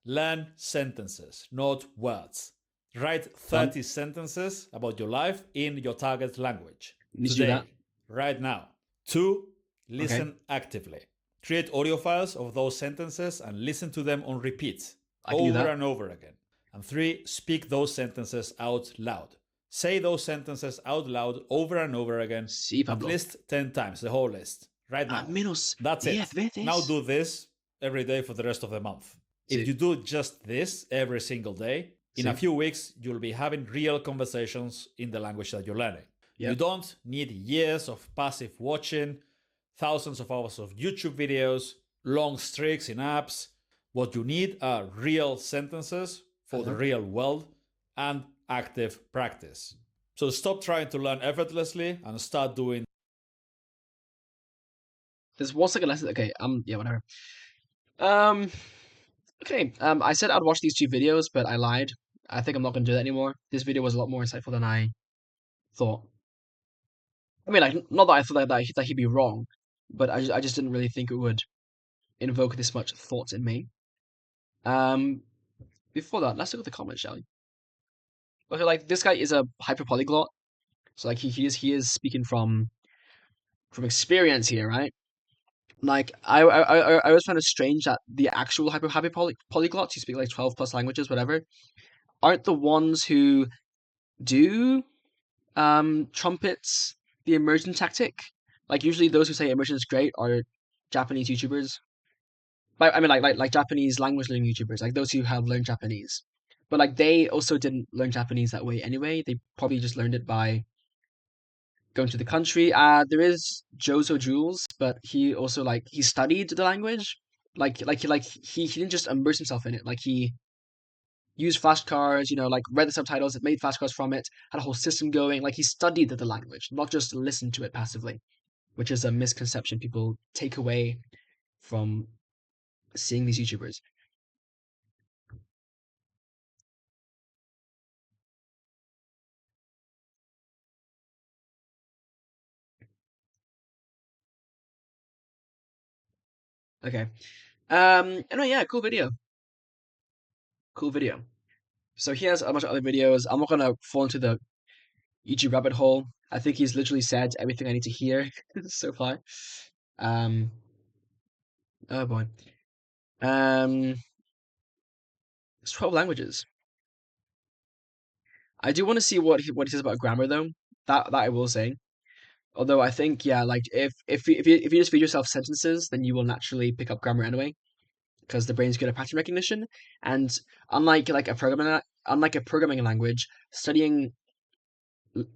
Learn sentences, not words. Write Done. 30 sentences about your life in your target language. Need to do that. Today, right now. 2. Okay. Listen actively. Create audio files of those sentences and listen to them on repeat, I can do over that. and over again. And 3. Speak those sentences out loud. Say those sentences out loud over and over again, Sí, at Pablo. least 10 times, the whole list, right now. Menos That's it. 10 veces. Now do this every day for the rest of the month. If you do just this every single day, in a few weeks, you'll be having real conversations in the language that you're learning. Yep. You don't need years of passive watching, thousands of hours of YouTube videos, long streaks in apps. What you need are real sentences for the real world and active practice. So stop trying to learn effortlessly and start doing. There's 1 second lesson. Okay, yeah, whatever. Okay, I said I'd watch these 2 videos, but I lied. I think I'm not gonna do that anymore. This video was a lot more insightful than I thought. I mean, like, not that I thought that he'd be wrong, but I just didn't really think it would invoke this much thought in me. Before that, let's look at the comments, shall we? Okay, like this guy is a hyper polyglot, so like he is speaking from experience here, right? Like I always find it strange that the actual polyglots who speak like 12 plus languages, whatever, aren't the ones who do trumpets the immersion tactic. Like usually those who say immersion is great are Japanese YouTubers. I mean like Japanese language learning YouTubers, like those who have learned Japanese. But like they also didn't learn Japanese that way anyway. They probably just learned it by going to the country. There is Jozo Jules, but he also like he studied the language. He didn't just immerse himself in it. Like he used flashcards, like read the subtitles, it made flashcards from it, had a whole system going. Like he studied the language, not just listened to it passively, which is a misconception people take away from seeing these YouTubers. Okay. Anyway, yeah, cool video. Cool video. So he has a bunch of other videos. I'm not gonna fall into the YouTube rabbit hole. I think he's literally said everything I need to hear so far. Um, oh boy. Um, it's 12 languages. I do want to see what he says about grammar though. That I will say. Although I think yeah, like if you just feed yourself sentences, then you will naturally pick up grammar anyway, because the brain's good at pattern recognition. And unlike a programming language, studying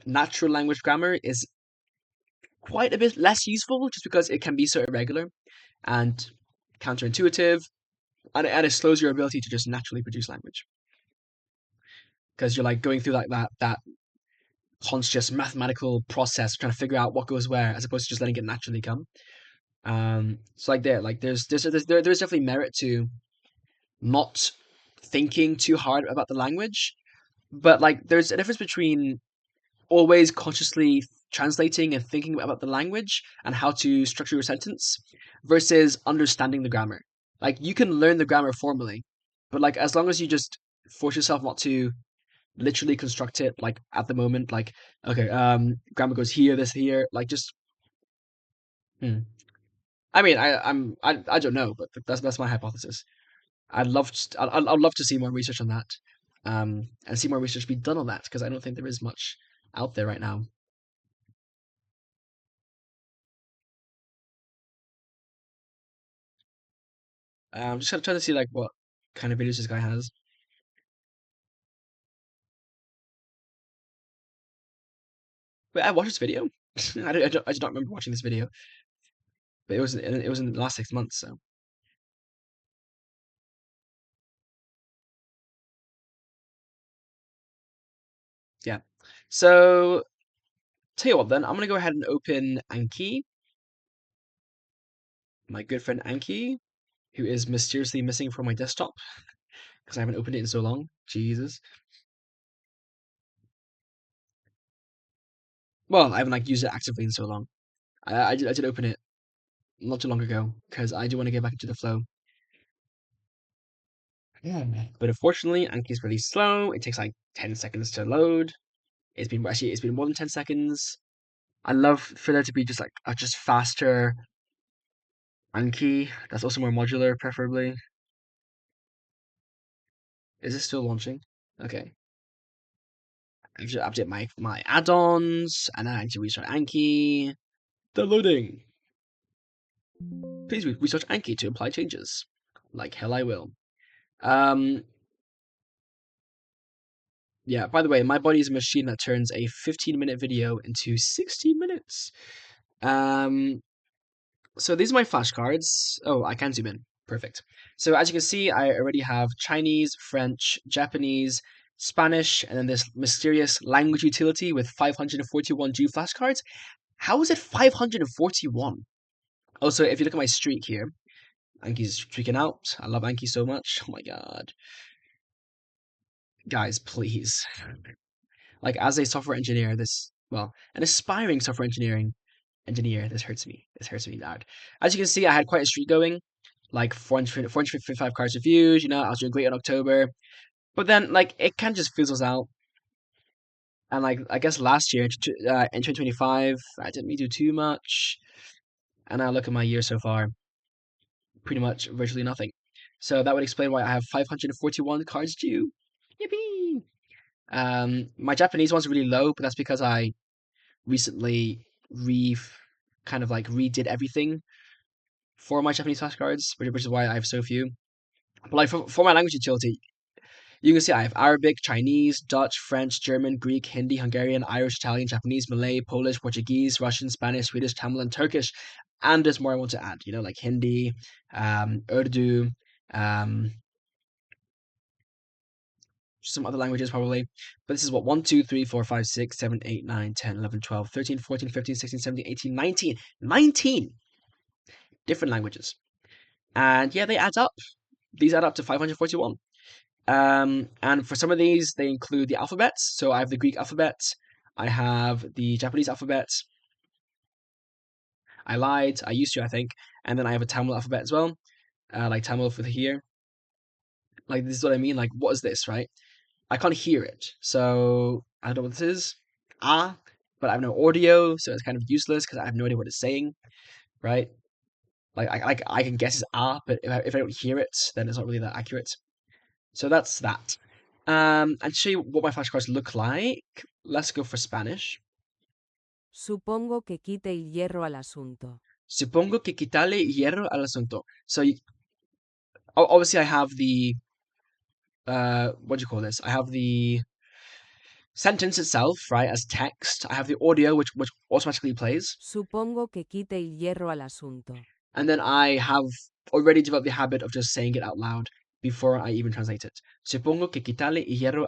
natural language grammar is quite a bit less useful, just because it can be so irregular and counterintuitive, and it slows your ability to just naturally produce language, because you're like going through like that conscious mathematical process trying to figure out what goes where, as opposed to just letting it naturally come. So there's definitely merit to not thinking too hard about the language, but like there's a difference between always consciously translating and thinking about the language and how to structure your sentence versus understanding the grammar. Like you can learn the grammar formally, but like as long as you just force yourself not to literally construct it like at the moment, like okay, grammar goes here, this here, like just hmm. I mean, I don't know, but that's my hypothesis. I'd love to see more research on that, and see more research be done on that, because I don't think there is much out there right now. I'm just trying to see like what kind of videos this guy has. Wait, I watched this video. I do not remember watching this video, but it was in the last 6 months. So yeah. So tell you what, then I'm gonna go ahead and open Anki, my good friend Anki, who is mysteriously missing from my desktop because I haven't opened it in so long. Jesus. Well, I haven't like used it actively in so long. I did open it not too long ago because I do want to get back into the flow. Yeah. But unfortunately, Anki's really slow. It takes like 10 seconds to load. It's been more than 10 seconds. I love for there to be just like a just faster Anki. That's also more modular, preferably. Is this still launching? Okay. I have to update my add-ons, and then I need to restart Anki. Downloading. Please restart Anki to apply changes. Like hell I will. Um, yeah, by the way, my body is a machine that turns a 15-minute video into 60 minutes. Um, so these are my flashcards. Oh, I can zoom in. Perfect. So as you can see, I already have Chinese, French, Japanese, Spanish, and then this mysterious language utility with 541 G flashcards. How is it 541? Also, if you look at my streak here, Anki's streaking out. I love Anki so much. Oh my god. Guys, please. Like, as a software engineer, an aspiring software engineer, this hurts me. This hurts me bad. As you can see, I had quite a streak going, like 455 cards reviewed. I was doing great in October, but then like it kind of just fizzles out. And like I guess last year in 2025, I didn't really do too much. And I look at my year so far, pretty much virtually nothing. So that would explain why I have 541 cards due. Yippee! My Japanese one's really low, but that's because I recently re kind of like redid everything for my Japanese flashcards, which is why I have so few. But like for my language utility, you can see I have Arabic, Chinese, Dutch, French, German, Greek, Hindi, Hungarian, Irish, Italian, Japanese, Malay, Polish, Portuguese, Russian, Spanish, Swedish, Tamil, and Turkish. And there's more I want to add, like Hindi, Urdu, um, some other languages probably. But this is what 1, 2, 3, 4, 5, 6, 7, 8, 9, 10, 11, 12, 13, 14, 15, 16, 17, 18, 19. 19 different languages. And yeah, they add up. These add up to 541. And for some of these, they include the alphabets. So I have the Greek alphabet, I have the Japanese alphabet. I lied. I used to, I think. And then I have a Tamil alphabet as well, like Tamil for the here. Like this is what I mean. Like, what is this, right? I can't hear it, so I don't know what this is. ah, but I have no audio, so it's kind of useless because I have no idea what it's saying, right? Like I can guess it's ah, but if I don't hear it, then it's not really that accurate. So that's that. And to show you what my flashcards look like, let's go for Spanish. Supongo que quite el hierro al asunto. Supongo que quitarle hierro al asunto. So obviously I have the what do you call this? I have the sentence itself, right, as text. I have the audio which automatically plays. Supongo que quite el hierro al asunto. And then I have already developed the habit of just saying it out loud before I even translate it. Supongo que quitarle hierro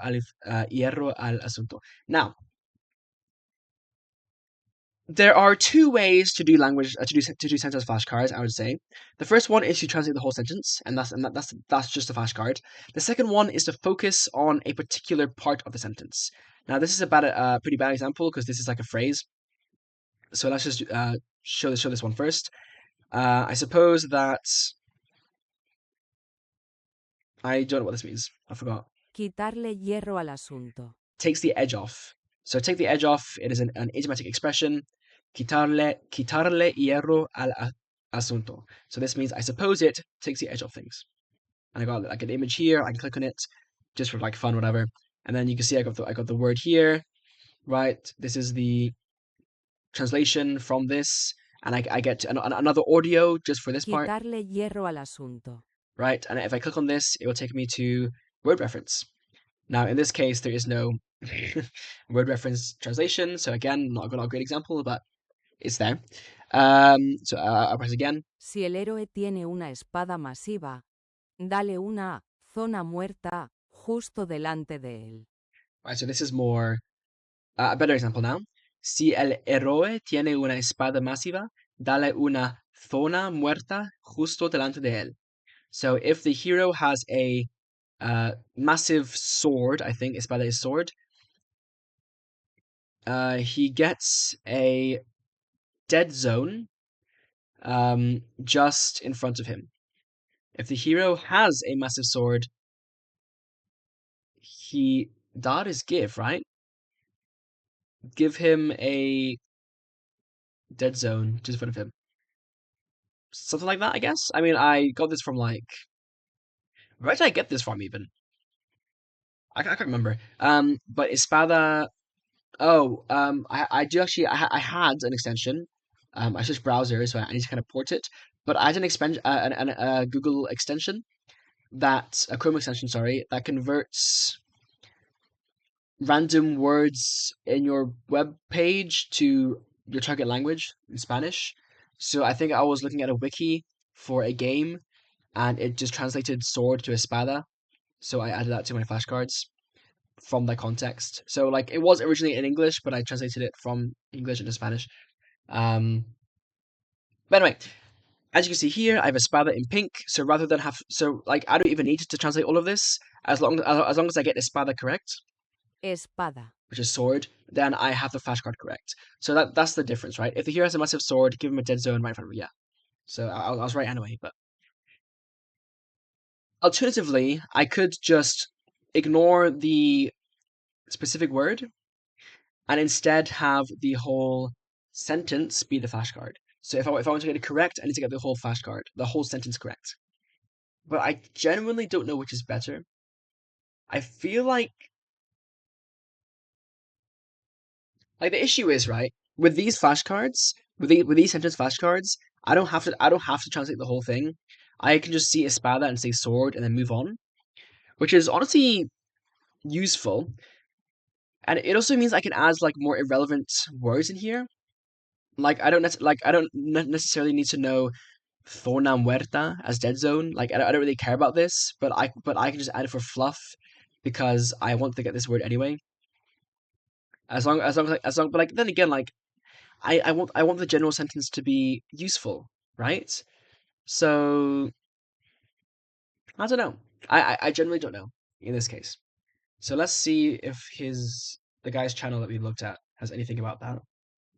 al asunto. Now, there are two ways to do language to do sentence flashcards. I would say the first one is to translate the whole sentence, and that's just a flashcard. The second one is to focus on a particular part of the sentence. Now, this is a pretty bad example because this is like a phrase. So let's just show this one first. I suppose that I don't know what this means. I forgot. Quitarle hierro al asunto. Takes the edge off. So take the edge off. It is an idiomatic expression. Quitarle hierro al asunto. So this means I suppose it takes the edge off things. And I got like an image here. I can click on it just for like fun, whatever. And then you can see I got the word here, right? This is the translation from this, and I get another audio just for this part, Quitarle hierro al asunto. right? And if I click on this, it will take me to word reference. Now, in this case, there is no word reference translation, so again, not a great example, but it's there. So I'll press again. Si el héroe tiene una espada masiva, dale una zona muerta justo delante de él. Right, so this is more a better example now. Si el héroe tiene una espada masiva, dale una zona muerta justo delante de él. So if the hero has a massive sword, I think espada is sword, he gets a dead zone just in front of him. If the hero has a massive sword, that is give, right? Give him a dead zone just in front of him. Something like that, I guess. I mean, I got this from like, where did I get this from even? I can't remember. But espada. Oh, I do actually. I had an extension. I switched browsers, so I need to kind of port it. But I had a Google extension a Chrome extension, sorry, that converts random words in your web page to your target language in Spanish. So I think I was looking at a wiki for a game, and it just translated sword to espada. So I added that to my flashcards from that context. So like it was originally in English, but I translated it from English into Spanish. But anyway, as you can see here, I have espada in pink. So rather than I don't even need to translate all of this. As long as I get espada correct, Espada. which is sword, then I have the flashcard correct. So that's the difference, right? If the hero has a massive sword, give him a dead zone right in front of him. Yeah. So I was right anyway. But alternatively, I could just ignore the specific word and instead have the whole sentence be the flashcard. So if I want to get it correct, I need to get the whole flashcard, the whole sentence correct. But I genuinely don't know which is better. I feel like the issue is, right, with these flashcards, with these sentence flashcards, I don't have to translate the whole thing. I can just see espada and say sword and then move on, which is honestly useful. And it also means I can add like more irrelevant words in here. Like I don't necessarily need to know Zona Muerta as dead zone. Like I don't really care about this, but I can just add it for fluff because I want to get this word anyway. But like then again, like I want the general sentence to be useful, right? So I don't know. I generally don't know in this case. So let's see if the guy's channel that we looked at has anything about that.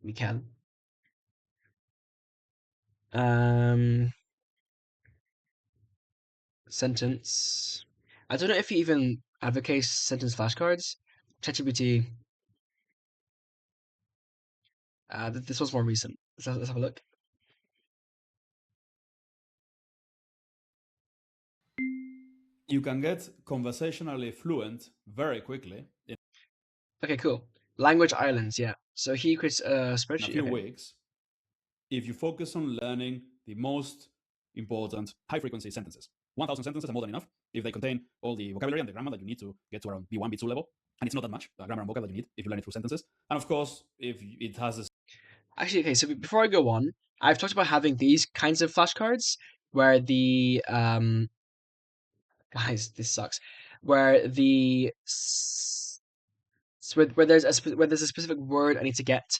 We can. Sentence. I don't know if he even advocates sentence flashcards. ChatGPT. This one's more recent. Let's have a look. You can get conversationally fluent very quickly in Okay, cool. Language islands, yeah. So he creates a a spreadsheet. few Okay. weeks if you focus on learning the most important high frequency sentences. 1,000 sentences are more than enough if they contain all the vocabulary and the grammar that you need to get to around B1, B2 level. And it's not that much grammar and vocabulary that you need if you learn it through sentences. And of course, if it has a Actually, okay, so before I go on, I've talked about having these kinds of flashcards where the guys, this sucks. Where the where there's a specific word I need to get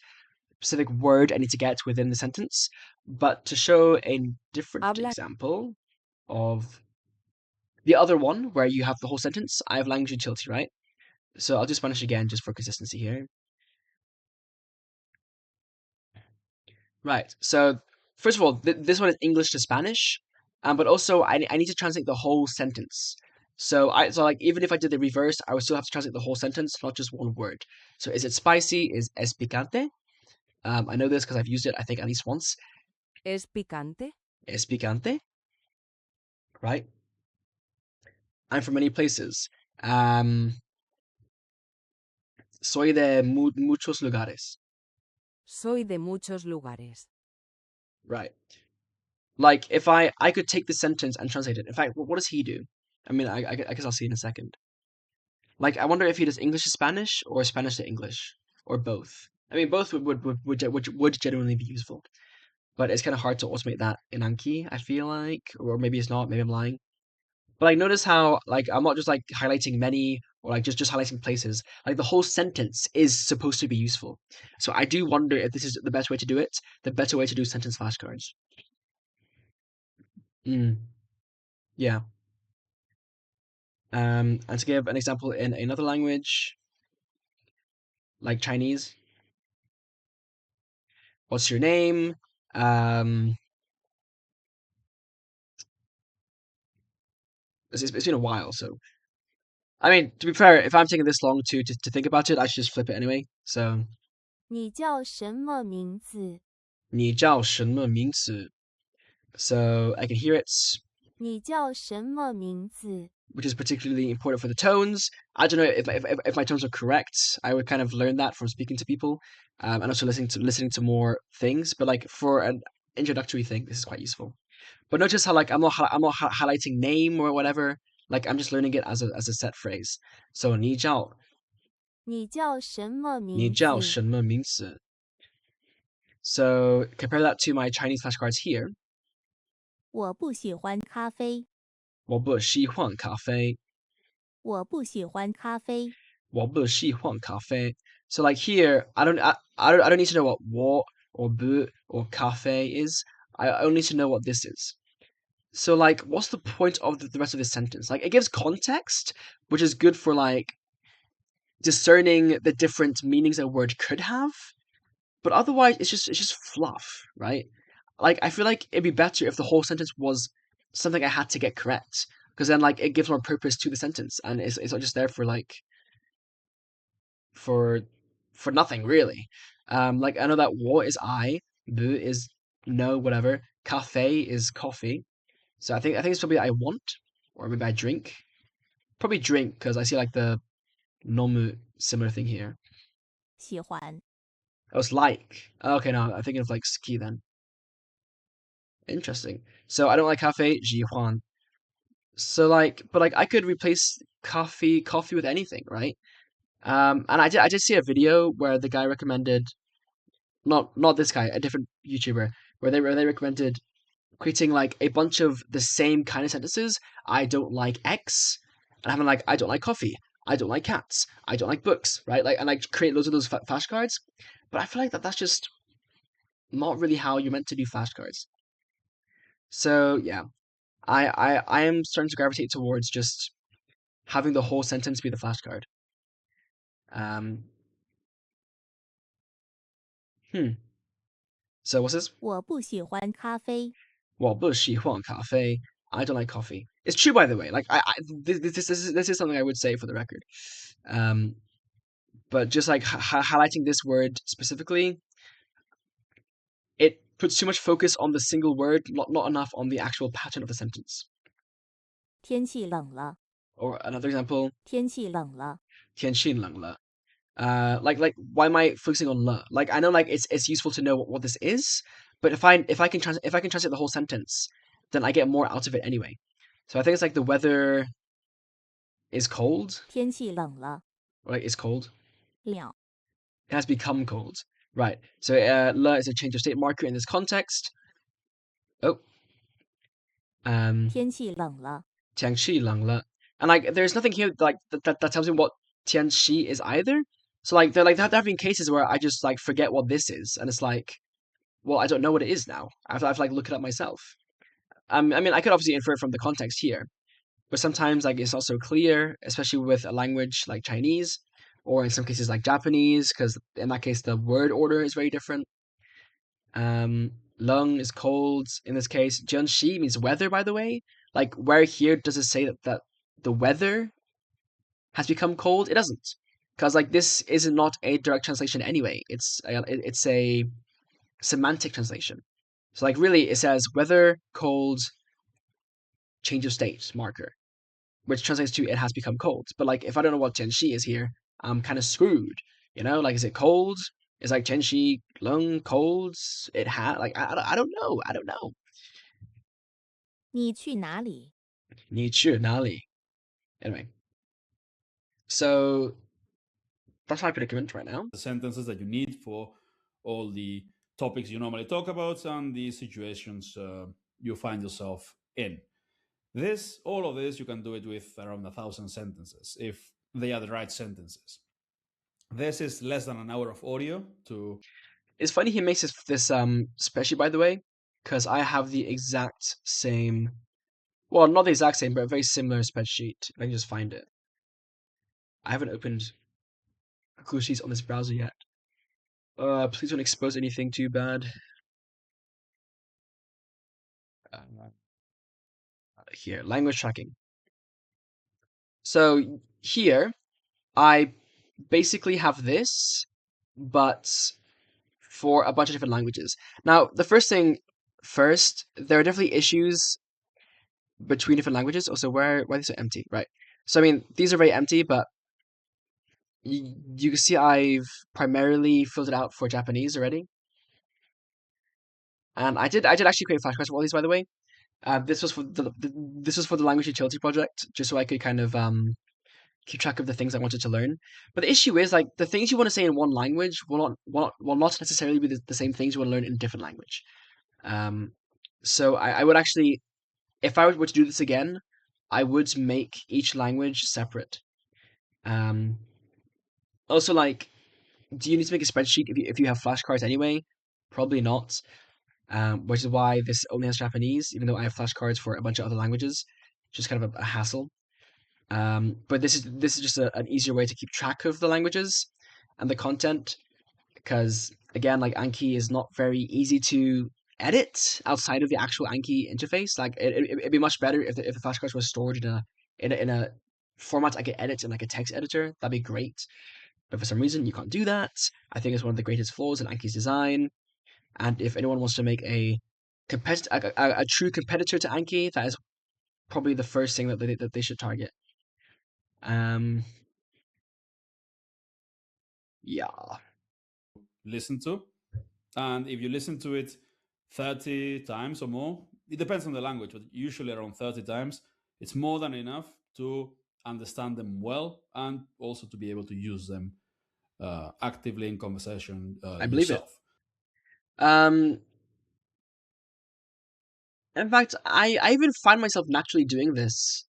within the sentence, but to show a different Habla example of the other one where you have the whole sentence, I have language utility, right? So I'll do Spanish again just for consistency here. Right. So first of all, this one is English to Spanish, but also I need to translate the whole sentence. So like even if I did the reverse, I would still have to translate the whole sentence, not just one word. So is it spicy? Is es picante? I know this because I've used it, I think, at least once. es picante. Es picante, right? I'm from many places. Soy de muchos lugares, Soy de muchos lugares. right? Like if I could take the sentence and translate it. In fact, what does he do? I mean, I guess I'll see in a second. Like, I wonder if he does English to Spanish or Spanish to English or both. I mean, both would genuinely be useful, but it's kind of hard to automate that in Anki. I feel like, or maybe it's not. Maybe I'm lying. But like, notice how like I'm not just like highlighting many or like just highlighting places. Like the whole sentence is supposed to be useful. So I do wonder if this is the best way to do it. The better way to do sentence flashcards. Yeah. And to give an example in another language, like Chinese, what's your name? It's been a while, so I mean, to be fair, if I'm taking this long to think about it, I should just flip it anyway. So, 你叫什么名字？你叫什么名字? So I can hear it, 你叫什么名字？ which is particularly important for the tones. I don't know if my tones are correct. I would kind of learn that from speaking to people, and also listening to more things. But like for an introductory thing, this is quite useful. But notice how like I'm not highlighting name or whatever. Like I'm just learning it as a set phrase. So 你叫你叫什么名字？你叫什么名字? So compare that to my Chinese flashcards here. 我不喜欢咖啡。我不喜欢咖啡。我不喜欢咖啡。我不喜欢咖啡. So like here, I don't need to know what 我 or 不 or 咖啡 is. I only need to know what this is. So like, what's the point of the rest of this sentence? Like, it gives context, which is good for like discerning the different meanings a word could have. But otherwise, it's just fluff, right? Like, I feel like it'd be better if the whole sentence was something I had to get correct, because then like it gives more purpose to the sentence, and it's not just there for like for nothing really. Like I know that 我 is I, 不 is no, whatever. Cafe is coffee. So I think it's probably I want, or maybe I drink. Probably drink because I see like the nomu similar thing here. 喜欢。 Oh, it's like. Okay, no, I'm thinking of like ski then. Interesting. So I don't like cafe, 喜欢. So like, but like I could replace coffee with anything, right? And I did see a video where the guy recommended, not this guy, a different YouTuber, where they recommended creating like a bunch of the same kind of sentences. I don't like X, and having like I don't like coffee, I don't like cats, I don't like books, right? Like and like create loads of those flashcards. But I feel like that's just not really how you're meant to do flashcards. So yeah, I am starting to gravitate towards just having the whole sentence be the flashcard. So what's this? 我不喜欢咖啡。我不喜欢咖啡. I don't like coffee. It's true, by the way. Like this is something I would say for the record. But just like highlighting this word specifically, puts too much focus on the single word, not enough on the actual pattern of the sentence. 天气冷了， Or another example, 天气冷了，天气冷了. Like why am I focusing on le? Like I know like it's useful to know what this is, but if I can translate the whole sentence, then I get more out of it anyway. So I think it's like the weather is cold, 天气冷了， or like is cold. 了， It has become cold. Right. So le is a change of state marker in this context. Oh. 天气冷了， 天气冷了. And like there's nothing here like that tells me what 天气 is either. So like there have been cases where I just like forget what this is, and it's like, well, I don't know what it is now. I have to like look it up myself. I mean, I could obviously infer it from the context here, but sometimes like it's not so clear, especially with a language like Chinese, or in some cases like Japanese, because in that case the word order is very different. Lung is cold in this case. Jianxi means weather, by the way. Like where here does it say that the weather has become cold? It doesn't, because like this is not a direct translation anyway. It's a semantic translation. So like really it says weather, cold, change of state marker, which translates to it has become cold. But like if I don't know what Jianxi is here, I'm kind of screwed. You know, like is it cold? Is like Jianxi lung cold? It had like I don't know. I don't know. 你去哪里？你去哪里? Anyway, so that's my predicament right now. The sentences that you need for all the topics you normally talk about and the situations you find yourself in. All of this, you can do it with around 1,000 sentences if they are the right sentences. This is less than an hour of audio to. It's funny he makes this spreadsheet, by the way, because I have the exact same. Well, not the exact same, but a very similar spreadsheet. If I can just find it. I haven't opened Google Sheets on this browser yet. Please don't expose anything too bad. Here, language tracking. So here, I basically have this, but for a bunch of different languages. Now, the first thing first, there are definitely issues between different languages. Also, why are these so empty? Right. So I mean, these are very empty, but you can see I've primarily filled it out for Japanese already. And I did actually create flashcards for all these, by the way. This was for the language utility project, just so I could kind of keep track of the things I wanted to learn. But the issue is like the things you want to say in one language will not necessarily be the same things you want to learn in a different language. So I would actually, if I were to do this again, I would make each language separate. Also, like, do you need to make a spreadsheet if you have flashcards anyway? Probably not. Which is why this only has Japanese, even though I have flashcards for a bunch of other languages. Just kind of a hassle. But this is just an easier way to keep track of the languages and the content, because again, like Anki is not very easy to edit outside of the actual Anki interface. Like it'd be much better if the flashcards were stored in a format I could edit in like a text editor. That'd be great. But for some reason you can't do that. I think it's one of the greatest flaws in Anki's design. And if anyone wants to make a true competitor to Anki, that is probably the first thing that they should target. Yeah. Listen to. And if you listen to it 30 times or more, it depends on the language, but usually around 30 times, it's more than enough to understand them well and also to be able to use them actively in conversation I believe yourself. it. In fact, I even find myself naturally doing this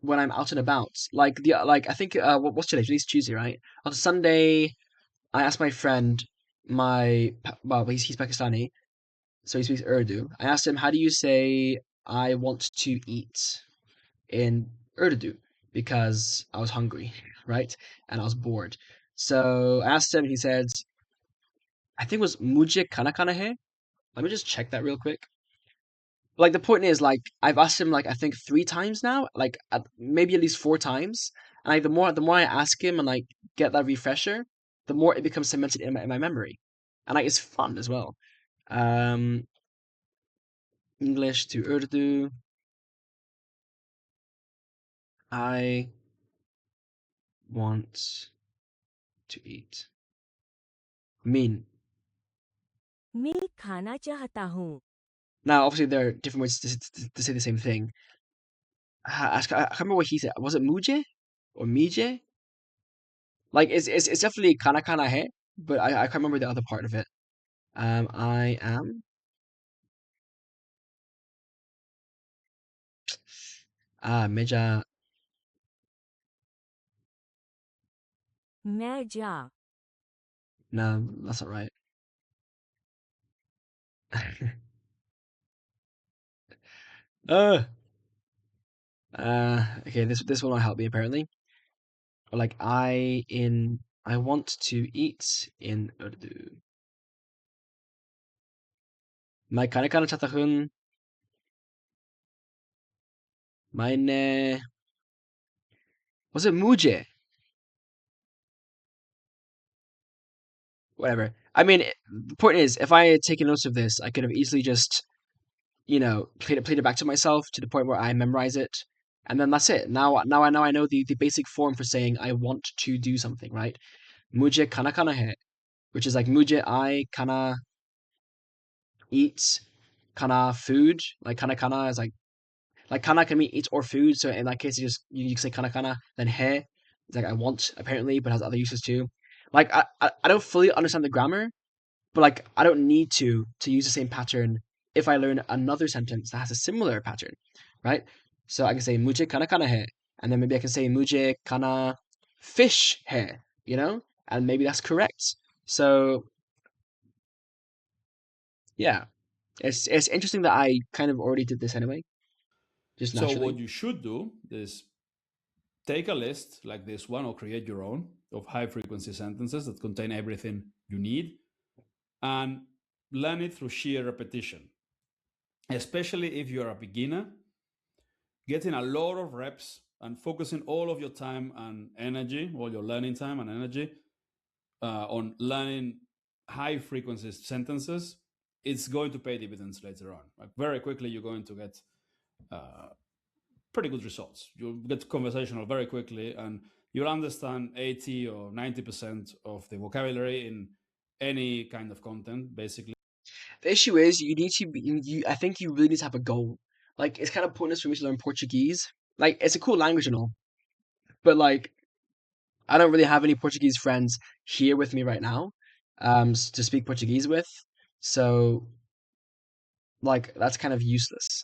when I'm out and about. Like I think what's today? Today's Tuesday, right? On Sunday, I asked my friend, he's Pakistani, so he speaks Urdu. I asked him, how do you say I want to eat in Urdu? Because I was hungry, right? And I was bored. So I asked him, he said, I think it was Mujhe Kana Kana Hai. Let me just check that real quick. Like the point is, like I've asked him like I think 3 times now, like maybe at least 4 times. And like the more I ask him and like get that refresher, the more it becomes cemented in my memory, and like it's fun as well. English to Urdu. I want to eat. Mean. मैं खाना चाहता हूँ. Now, obviously, there are different ways to say the same thing. I can't remember what he said. Was it muje or mije? Like, it's definitely kana kana he, but I can't remember the other part of it. I am. Meja. मैं जा. No, that's not right. uh, okay, this will not help me apparently. Like I want to eat in Urdu. My kana kana chatahun. Meine. Was it muje? Whatever. I mean, the point is, if I had taken notes of this, I could have easily just, played it back to myself to the point where I memorize it, and then that's it. Now I know the basic form for saying I want to do something, right? Muje kana kana he, which is like muje I kana eat, kana food. Like kana is like kana can mean eat or food. So in that case, you say kana kana. Then he is like I want apparently, but has other uses too. Like I don't fully understand the grammar, but like I don't need to use the same pattern if I learn another sentence that has a similar pattern, right? So I can say muje kana kana he, and then maybe I can say muje kana fish he, and maybe that's correct. So yeah, it's interesting that I kind of already did this anyway, just So naturally. what you should do is take a list like this one or create your own of high frequency sentences that contain everything you need and learn it through sheer repetition. Especially if you're a beginner, getting a lot of reps and focusing all of your time and energy, all your learning time and energy on learning high frequency sentences, it's going to pay dividends later on. Like very quickly, you're going to get pretty good results. You'll get conversational very quickly, and you'll understand 80 or 90% of the vocabulary in any kind of content, basically. The issue is you need to be I think you really need to have a goal. Like it's kind of pointless for me to learn Portuguese. Like it's a cool language and all, but like I don't really have any Portuguese friends here with me right now, to speak Portuguese with. So like that's kind of useless,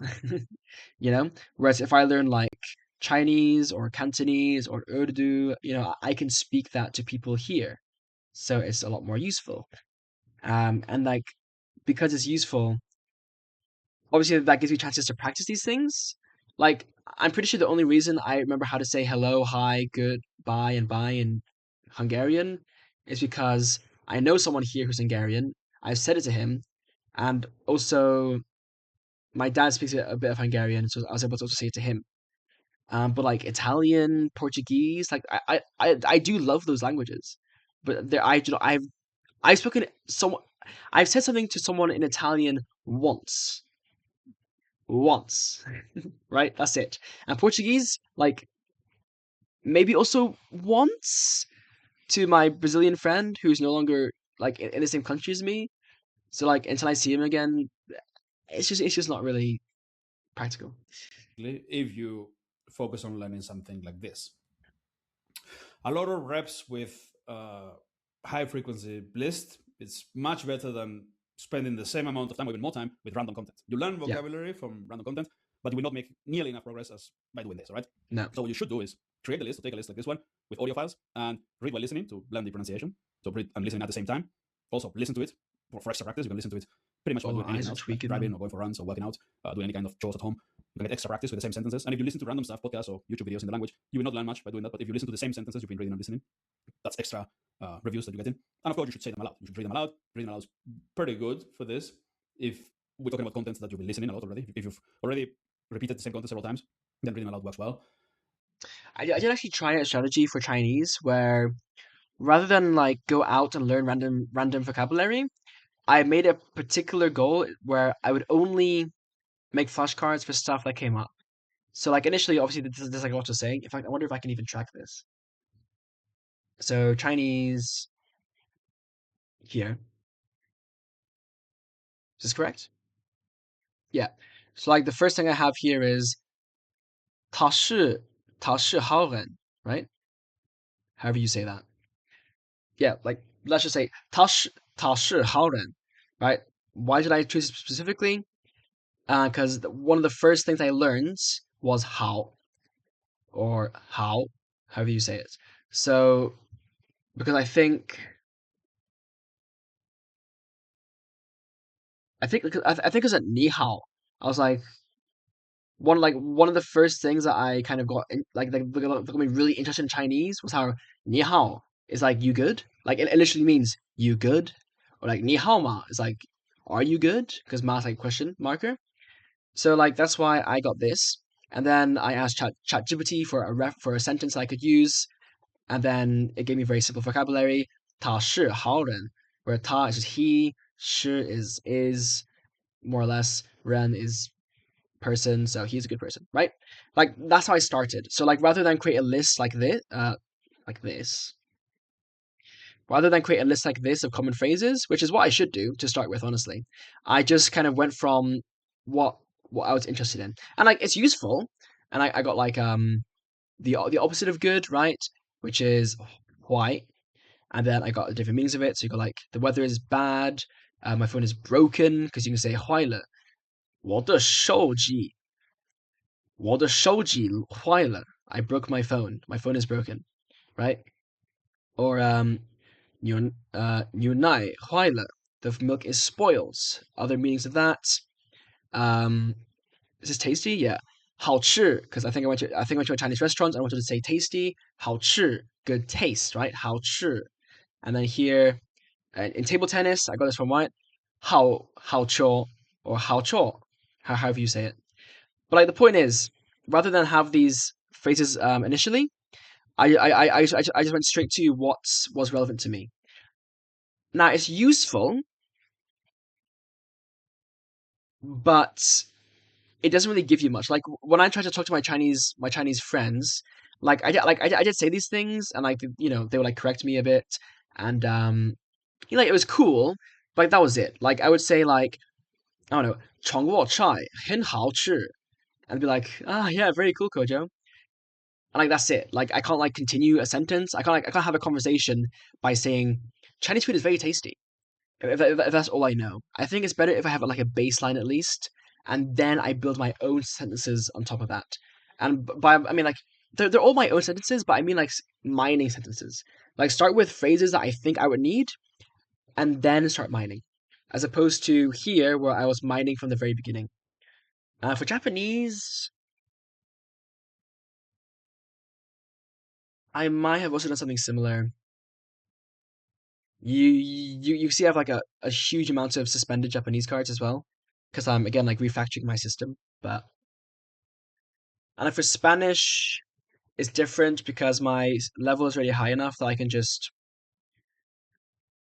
you know. Whereas if I learn like Chinese or Cantonese or Urdu, I can speak that to people here, so it's a lot more useful. And like because it's useful, obviously that gives me chances to practice these things. Like I'm pretty sure the only reason I remember how to say hello, hi, good, bye, and bye in Hungarian is because I know someone here who's Hungarian. I've said it to him, and also my dad speaks a bit of Hungarian, so I was able to also say it to him. But like Italian, Portuguese, like I do love those languages, but there I've spoken I've said something to someone in Italian once, right? That's it. And Portuguese, like maybe also once to my Brazilian friend who's no longer like in the same country as me. So like until I see him again, it's just not really practical. If you focus on learning something like this. A lot of reps with high frequency list, it's much better than spending the same amount of time or even more time with random content. You learn vocabulary from random content, but you will not make nearly enough progress as by doing this, all right? No. So what you should do is create a list, or take a list like this one with audio files and read while listening to learn the pronunciation. So read and listen at the same time. Also listen to it for extra practice. You can listen to it pretty much while doing anything else, like driving or going for runs or working out, doing any kind of chores at home. You can get extra practice with the same sentences. And if you listen to random stuff, podcasts or YouTube videos in the language, you will not learn much by doing that. But if you listen to the same sentences you've been reading and listening, that's extra reviews that you get in. And of course, you should say them aloud. You should read them aloud. Reading aloud is pretty good for this. If we're talking about content that you've been listening a lot already, if you've already repeated the same content several times, then reading aloud works well. I did actually try a strategy for Chinese where rather than like go out and learn random vocabulary, I made a particular goal where I would only make flashcards for stuff that came up. So like initially, obviously, there's like a lot to say. In fact, I wonder if I can even track this. So Chinese here. Is this correct? Yeah. So like the first thing I have here is 他是好人, right? However you say that. Yeah, like let's just say 他是好人, right? Why did I choose it specifically? Because one of the first things I learned was how, or how, however you say it. So because I think it's a 你好. I was like one of the first things that I kind of got got me really interested in Chinese was how 你好 is like you good. Like it literally means you good, or like 你好吗 is like are you good? Because ma is like question marker. So like that's why I got this, and then I asked ChatGPT for a sentence I could use, and then it gave me very simple vocabulary. 他是好人, where 他 is just he, 是 is more or less, ren is person, so he's a good person, right? Like that's how I started. So like rather than create a list like this, rather than create a list like this of common phrases, which is what I should do to start with, honestly, I just kind of went from what I was interested in, and like it's useful, and I got like the opposite of good, right, which is white, and then I got the different meanings of it. So you got like the weather is bad, my phone is broken, because you can say 坏了，我的手机坏了. I broke my phone. My phone is broken, right? Or 牛奶坏了. The milk is spoiled. Other meanings of that. Is this tasty? Yeah. 好吃, because I think I went to a Chinese restaurant and I wanted to say tasty. 好吃, good taste, right? 好吃. And then here in table tennis, I got this from what? 好球 or 好球, however you say it. But like the point is, rather than have these phrases initially, I just went straight to what was relevant to me. Now it's useful, but it doesn't really give you much. Like when I tried to talk to my Chinese friends, like I did say these things, and like they would like correct me a bit, and it was cool, but like, that was it. Like I would say like I don't know, 长握菜很好吃, and be like, yeah, very cool, Kojo. And like that's it. Like I can't like continue a sentence. I can't have a conversation by saying Chinese food is very tasty. If that's all I know, I think it's better if I have like a baseline at least, and then I build my own sentences on top of that. And by I mean like they're all my own sentences, but I mean like mining sentences. Like start with phrases that I think I would need, and then start mining, as opposed to here where I was mining from the very beginning. For Japanese, I might have also done something similar. You see I have like a huge amount of suspended Japanese cards as well, because I'm again like refactoring my system. But and like for Spanish, it's different because my level is already high enough that I can just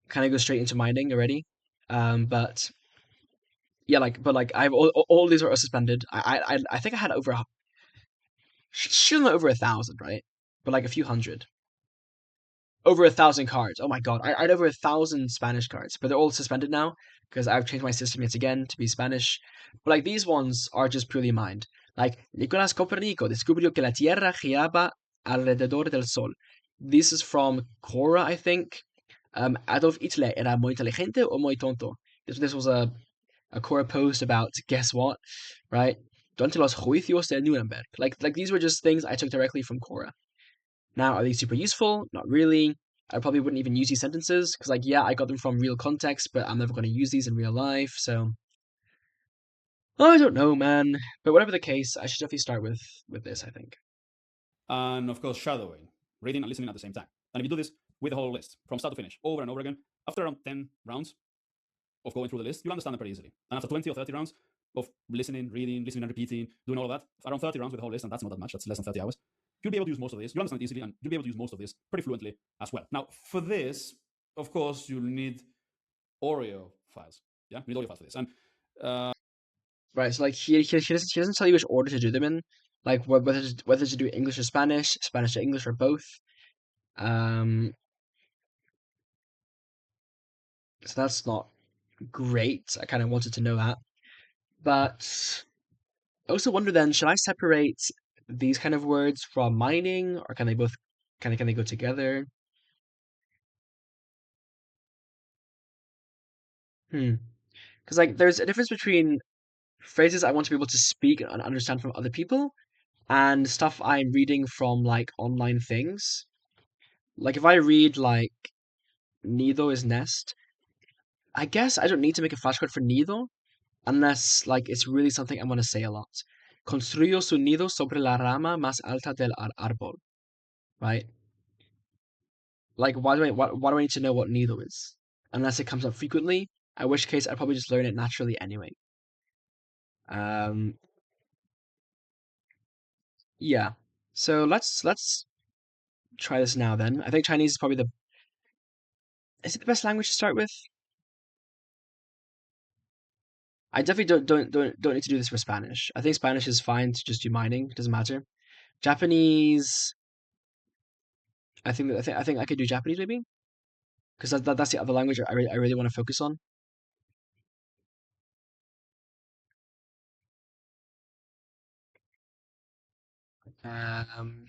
kind of go straight into mining already. But yeah, like I have all these are suspended. I think I had shouldn't over 1,000, right? But like a few hundred. Over 1,000 cards. Oh my god, I had over 1,000 Spanish cards, but they're all suspended now because I've changed my system yet again to be Spanish. But like these ones are just purely mined. Like Nicolás Copernico descubrió que la Tierra giraba alrededor del Sol. This is from Quora, I think. Adolf Hitler era muy inteligente o muy tonto. This was a Quora post about guess what, right? Durante los juicios de Nuremberg. Like these were just things I took directly from Quora. Now, are they super useful? Not really. I probably wouldn't even use these sentences because, like, yeah, I got them from real context, but I'm never going to use these in real life. So I don't know, man. But whatever the case, I should definitely start with this, I think. And of course, shadowing, reading and listening at the same time. And if you do this with the whole list from start to finish, over and over again, after around 10 rounds of going through the list, you'll understand it pretty easily. And after 20 or 30 rounds of listening, reading, and repeating, doing all of that, around 30 rounds with the whole list, and that's not that much, that's less than 30 hours, you'll be able to use most of this. You'll understand it easily, and you'll be able to use most of this pretty fluently as well. Now, for this, of course, you'll need Oreo files. Yeah, we need audio files for this. And Right, so like he doesn't tell you which order to do them in, like whether to do English or Spanish, Spanish to English, or both. So that's not great. I kind of wanted to know that, but I also wonder then, should I separate these kind of words from mining, or can they both can they go together? Because like there's a difference between phrases I want to be able to speak and understand from other people, and stuff I'm reading from like online things. Like if I read like Nido is nest, I guess I don't need to make a flashcard for Nido unless like it's really something I'm gonna say a lot. Construyó su nido sobre la rama más alta del árbol. Right? Like why do I need to know what Nido is? Unless it comes up frequently, in which case I'd probably just learn it naturally anyway. Um yeah. So let's try this now then. I think Chinese is probably the is it the best language to start with? I definitely don't need to do this for Spanish. I think Spanish is fine to just do mining. It doesn't matter. Japanese, I think I could do Japanese maybe because that's the other language I really want to focus on. Um,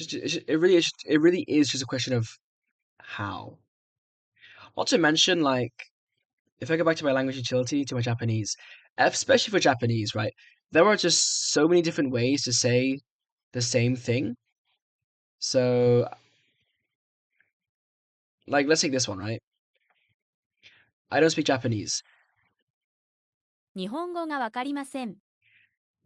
it really is just a question of how. Not to mention like if I go back to my language utility to my Japanese, especially for Japanese, right? There are just so many different ways to say the same thing. So like let's take this one, right? I don't speak Japanese. 日本語がわかりません。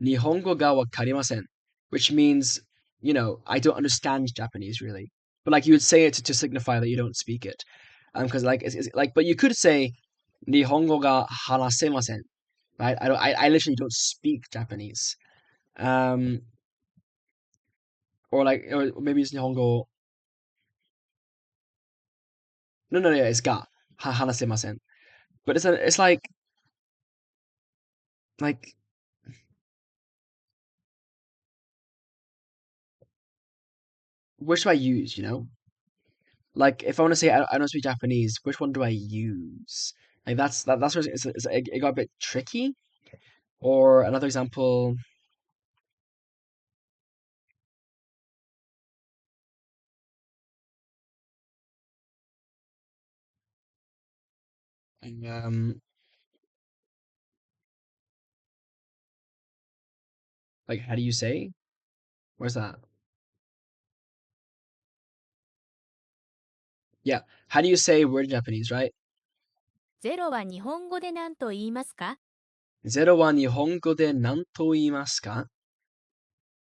Nihongo ga wakarimasen, which means, you know, I don't understand Japanese really. But like you would say it to signify that you don't speak it. Because like it's like, but you could say Nihongo ga hanasemasen, right? I literally don't speak Japanese. Or like, or maybe it's Nihongo. No, yeah, it's ga hanasemasen. But it's like which do I use? You know, like if I want to say I don't speak Japanese, which one do I use? Like that's where it got a bit tricky. Or another example, um, like how do you say? Where's that? Yeah, how do you say word in Japanese, right? ゼロは日本語で何と言いますか？ Zero wa nihongo de nanto iimasu ka?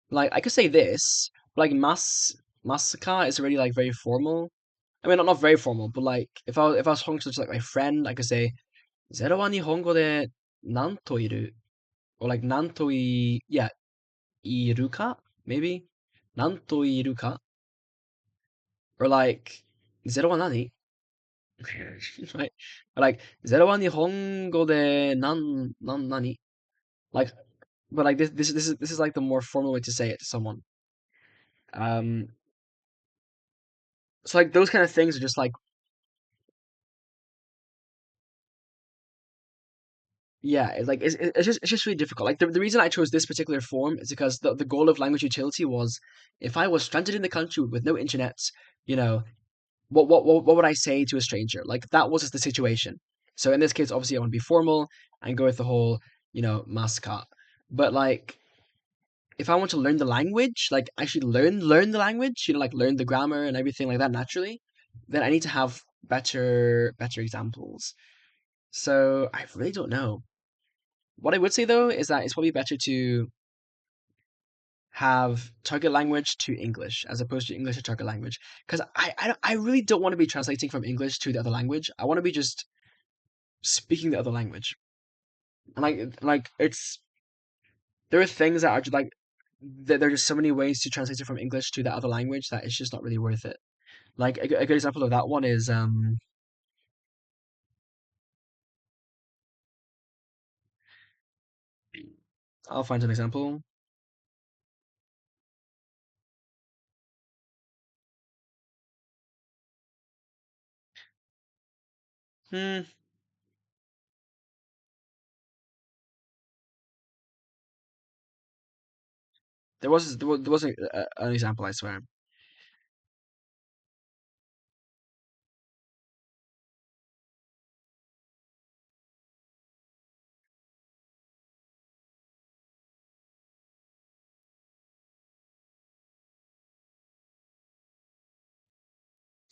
Like I could say this, but like masuka is already like very formal. I mean, not very formal, but like if I was talking to just like my friend, I could say Zero wa nihongo de nanto iru, or like nanto yeah, iru ka maybe nanto iru ka, or like Zero wa nani? Right? But like Zero wa nihongo de nani? Like, but like this is like the more formal way to say it to someone. Um, so like those kind of things are just like yeah, it's just really difficult. Like the reason I chose this particular form is because the goal of language utility was if I was stranded in the country with no internet, you know, what would I say to a stranger? Like that was just the situation. So in this case, obviously, I want to be formal and go with the whole, you know, mascot. But like, if I want to learn the language, like actually learn the language, you know, like learn the grammar and everything like that naturally, then I need to have better examples. So I really don't know. What I would say though is that it's probably better to have target language to English as opposed to English to target language because I really don't want to be translating from English to the other language. I want to be just speaking the other language. And like it's there are things that are just like there are just so many ways to translate it from English to the other language that it's just not really worth it. Like a good example of that one is I'll find an example. Hmm. There was an example, I swear.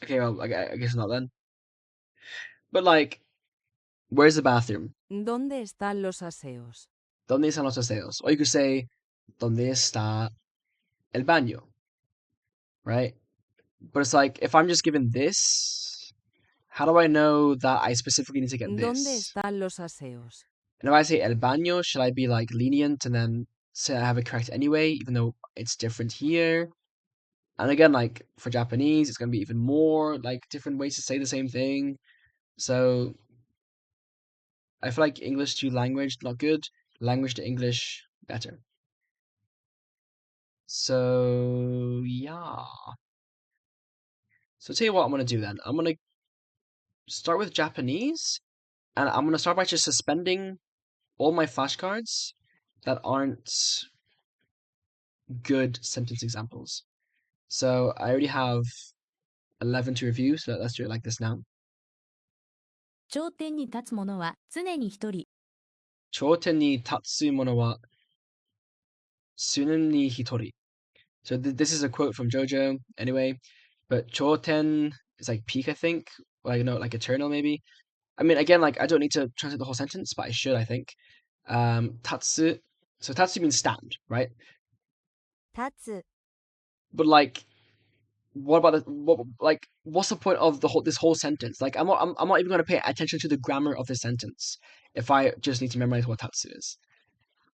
Okay, well, I guess not then. But like, where's the bathroom? ¿Dónde están los aseos? ¿Dónde están los aseos? Or you could say, ¿Dónde está el baño? Right? But it's like, if I'm just given this, how do I know that I specifically need to get ¿Dónde this? están los aseos? And if I say el baño, should I be like lenient and then say I have it correct anyway, even though it's different here? And again, like for Japanese, it's gonna be even more like different ways to say the same thing. So I feel like English to language, not good. Language to English, better. So yeah. So tell you what I'm gonna do then. I'm gonna start with Japanese, and I'm gonna start by just suspending all my flashcards that aren't good sentence examples. So I already have 11 to review, so let's do it like this now. 頂点に立つ者は常に一人。頂点に立つ者は常に一人. So this is a quote from JoJo, anyway. But Choten is like peak, I think. Like, like eternal, maybe. I mean, again, like, I don't need to translate the whole sentence, but I should, I think. Tatsu. So tatsu means stand, right? 立つ。 But like, what about what's the point of this whole sentence? Like, I'm not even going to pay attention to the grammar of this sentence if I just need to memorize what tatsu is.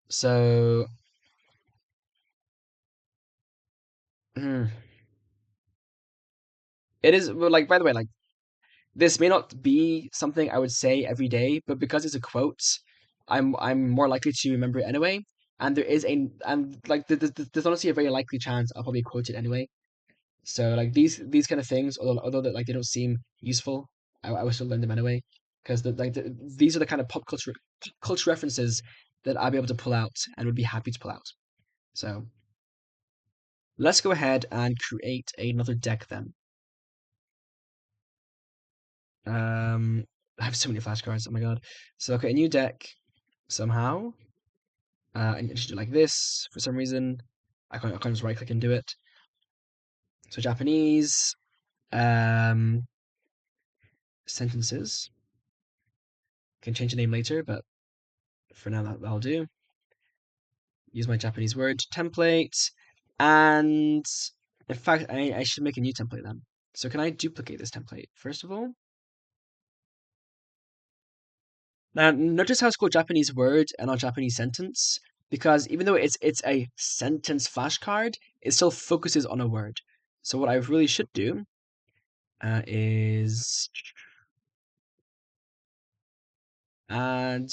So, it is, well, like, by the way, like, this may not be something I would say every day, but because it's a quote, I'm more likely to remember it anyway. And there's honestly a very likely chance I'll probably quote it anyway. So like these kind of things, although that like they don't seem useful, I will still learn them anyway because these are the kind of pop culture references that I'll be able to pull out and would be happy to pull out. So let's go ahead and create another deck then. I have so many flashcards. Oh my god. So okay, a new deck somehow. And just do it like this for some reason. I can't just right click and do it. So Japanese sentences. Can change the name later, but for now that'll do. Use my Japanese word template, and in fact, I should make a new template then. So can I duplicate this template first of all? Now, notice how it's called Japanese word and not Japanese sentence, because even though it's a sentence flashcard, it still focuses on a word. So what I really should do is add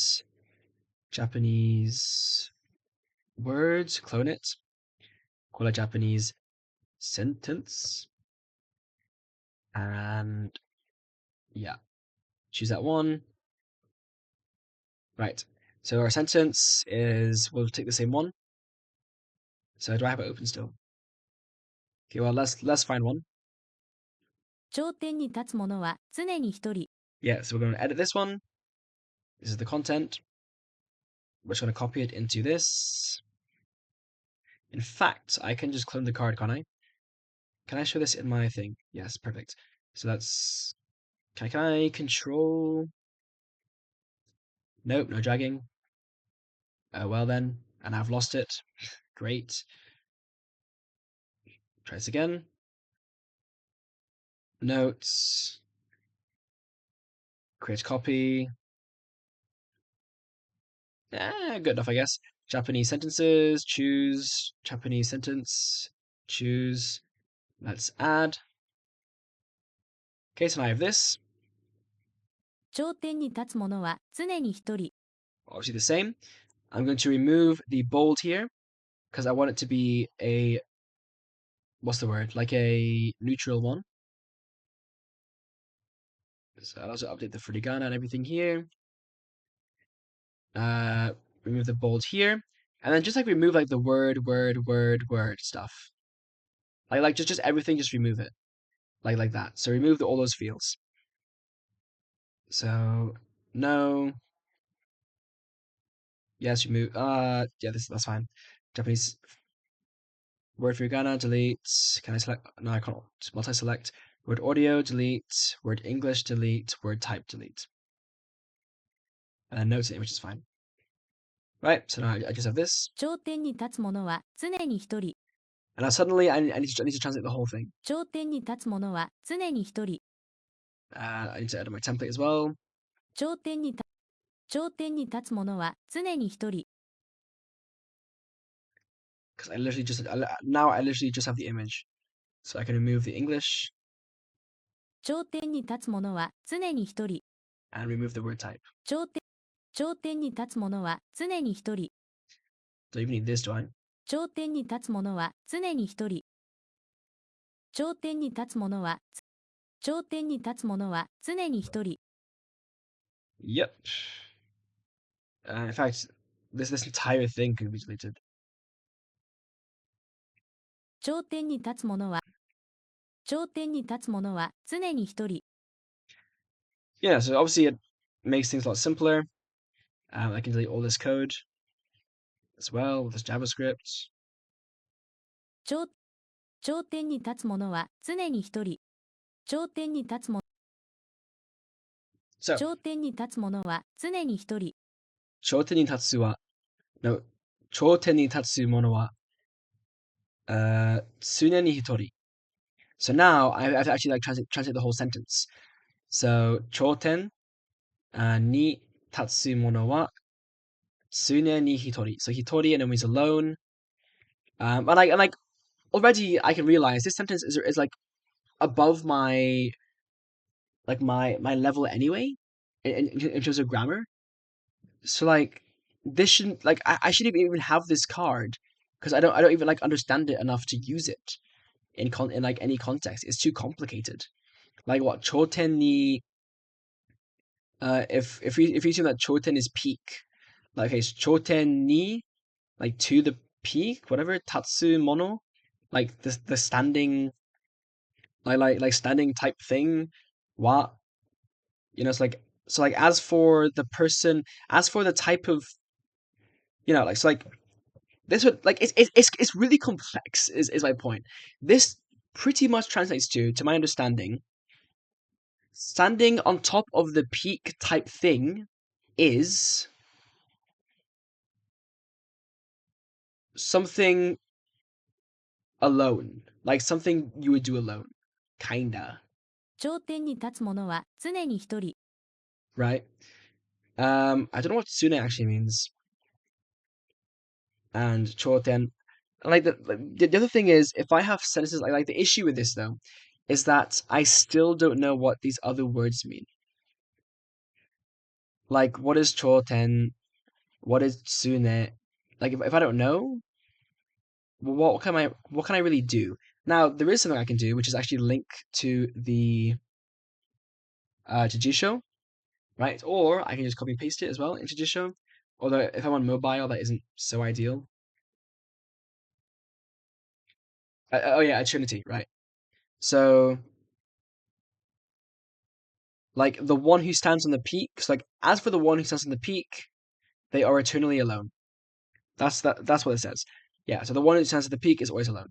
Japanese words, clone it, call it Japanese sentence, and yeah, choose that one. Right. So our sentence is, we'll take the same one. So do I have it open still? Okay, well let's find one. 頂点に立つ者は常に一人。 Yeah, so we're going to edit this one. This is the content. We're just going to copy it into this. In fact, I can just clone the card, can't I? Can I show this in my thing? Yes, perfect. So that's... Can I control... Nope, no dragging. Oh, well then. And I've lost it. Great. Try this again. Notes. Create copy. Good enough, I guess. Japanese sentences. Choose. Japanese sentence. Choose. Let's add. Okay, so now I have this. 頂点に立つ者は常に一人。 Obviously the same. I'm going to remove the bold here because I want it to be a, what's the word? Like a neutral one. So I'll also update the furigana and everything here. Remove the bold here. And then just like remove like the word stuff. Like just everything, just remove it. Like that. So remove all those fields. So no. Yes, remove yeah, that's fine. Japanese word furigana, delete. Can I select? No, I can't multi-select. Word audio, delete. Word English, delete. Word type, delete. And then notes and image is fine. Right, so now I just have this. 頂点に立つ者は常に一人。 And now suddenly I need to translate the whole thing. 頂点に立つ者は常に一人。 I need to edit my template as well. 頂点に立つ者は常に一人。 Because now I literally just have the image. So I can remove the English 頂点に立つ者は常に一人。 and remove the word type. 頂点に立つ者は常に一人。 Don't even need this, do I? 頂点に立つ者は常に一人。頂点に立つ者は常に一人。 Yep. In fact, this entire thing can be deleted. 頂点に立つ者は常に一人。 Yeah, so obviously it makes things a lot simpler. I can delete all this code as well with this JavaScript. 頂点に立つ者は常に一人。頂点に立つ者 So, 頂点に立つ者は常に一人。 choten ni tatsu wa, no, choten ni tatsu mono wa, tsune ni hitori. So now I have to actually like translate the whole sentence. So, choten ni tatsu mono wa, tsune ni hitori. So hitori and it means alone. And like already I can realize this sentence is like above my my level anyway in terms of grammar. So like this shouldn't like I shouldn't even have this card because I don't even like understand it enough to use it in like any context. It's too complicated. Like what choten ni if you assume that choten is peak, like okay, choten ni like to the peak, whatever, tatsu mono, like the standing like standing type thing. What, you know, it's like so like as for the type of, you know, like so like this would like it's really complex is my point. This pretty much translates to my understanding, standing on top of the peak type thing is something alone, like something you would do alone, kinda, 頂点に立つ者は常に一人。 right? I don't know what tsune actually means. And choten, like the other thing is, if I have sentences like the issue with this though is that I still don't know what these other words mean. Like what is choten, what is tsune? Like if I don't know, what can I really do? Now there is something I can do, which is actually link to the to Jisho, right? Or I can just copy and paste it as well into Jisho. Although if I'm on mobile, that isn't so ideal. Oh yeah, Trinity, right? So like the one who stands on the peak. So like as for the one who stands on the peak, they are eternally alone. That's what it says. Yeah. So the one who stands at the peak is always alone.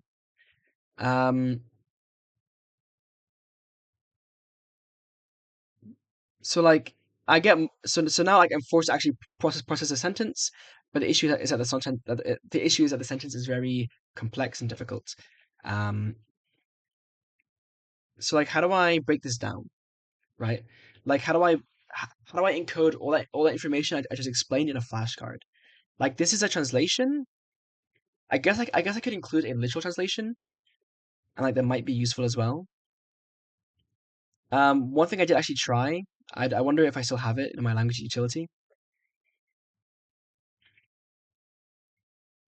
So like I get so now like I'm forced to actually process a sentence, but the issue is that the issue is that the sentence is very complex and difficult. So like how do I break this down, right? Like how do I encode all that information I just explained in a flashcard? Like this is a translation. I guess I could include a literal translation, and like that might be useful as well. One thing I did actually try, I wonder if I still have it in my language utility.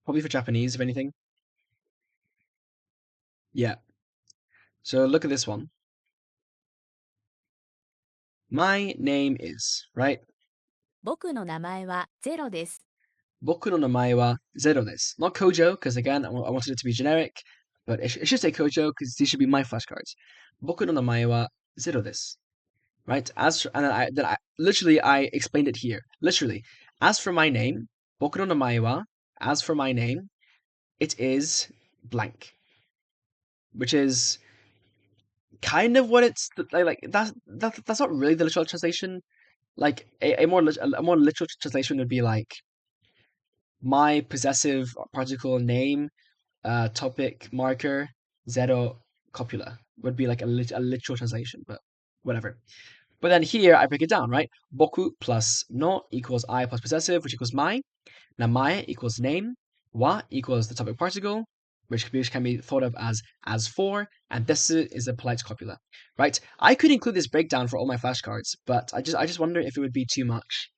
Probably for Japanese, if anything. Yeah. So look at this one. My name is, right? 僕の名前はゼロです。 Boku no namae wa zero desu. Not Kojo, because again, I wanted it to be generic, but it should say Kojo, because these should be my flashcards. Boku no namae wa zero desu. Right? And then I literally I explained it here. Literally. As for my name, Boku no namae wa, as for my name, it is blank. Which is kind of what it's like that's not really the literal translation. Like a more literal translation would be like my possessive particle name, topic marker, zero copula would be like a literal translation, but whatever. But then here I break it down, right? Boku plus no equals I plus possessive, which equals my. Namae equals name. Wa equals the topic particle, which can be thought of as for, and desu is a polite copula, right? I could include this breakdown for all my flashcards, but I just wonder if it would be too much.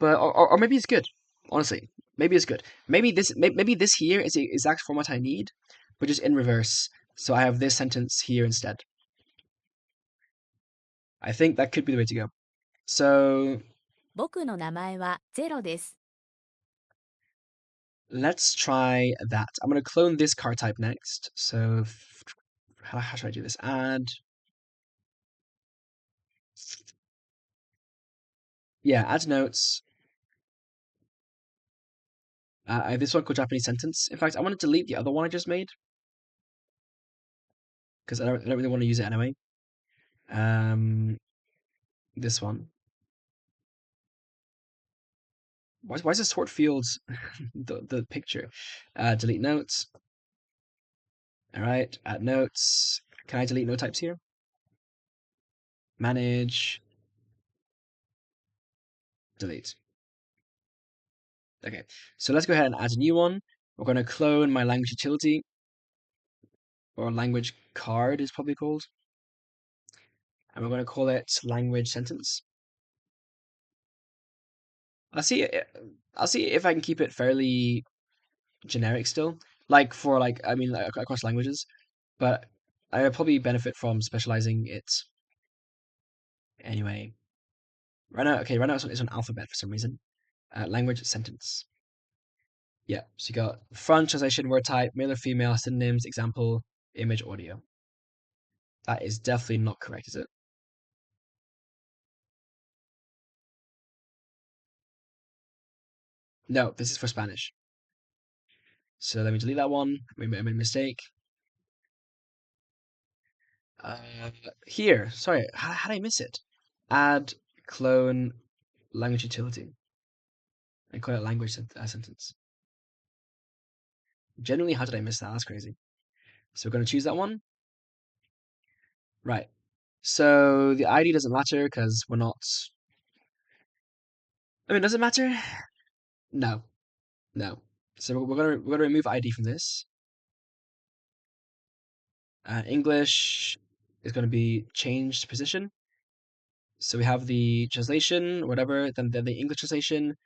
But or maybe it's good. Honestly, maybe it's good. Maybe this here is the exact format I need, but just in reverse. So I have this sentence here instead. I think that could be the way to go. So 僕の名前はゼロです。 let's try that. I'm going to clone this card type next. So how should I do this? Add. Yeah, add notes. I have this one called Japanese sentence. In fact, I want to delete the other one I just made because I don't really want to use it anyway. This one. Why is the sort fields the picture? Delete notes. All right, add notes. Can I delete note types here? Manage. Delete. Okay, so let's go ahead and add a new one. We're going to clone my language utility, or language card is probably called. And we're going to call it language sentence. I'll see if I can keep it fairly generic still, like for like I mean like, across languages, but I would probably benefit from specializing it anyway. Right now it's on alphabet for some reason. Language sentence. Yeah, so you got font, translation, word type, male or female, synonyms, example, image, audio. That is definitely not correct, is it? No, this is for Spanish. So let me delete that one. I made a mistake. Here, sorry, how did I miss it? Add clone language utility and call it language sentence. Generally, how did I miss that? That's crazy. So we're going to choose that one. Right. So the ID doesn't matter because we're not. I mean, does it matter? No, no. So we're gonna remove ID from this. English is going to be changed position. So we have the translation, whatever, then the English translation.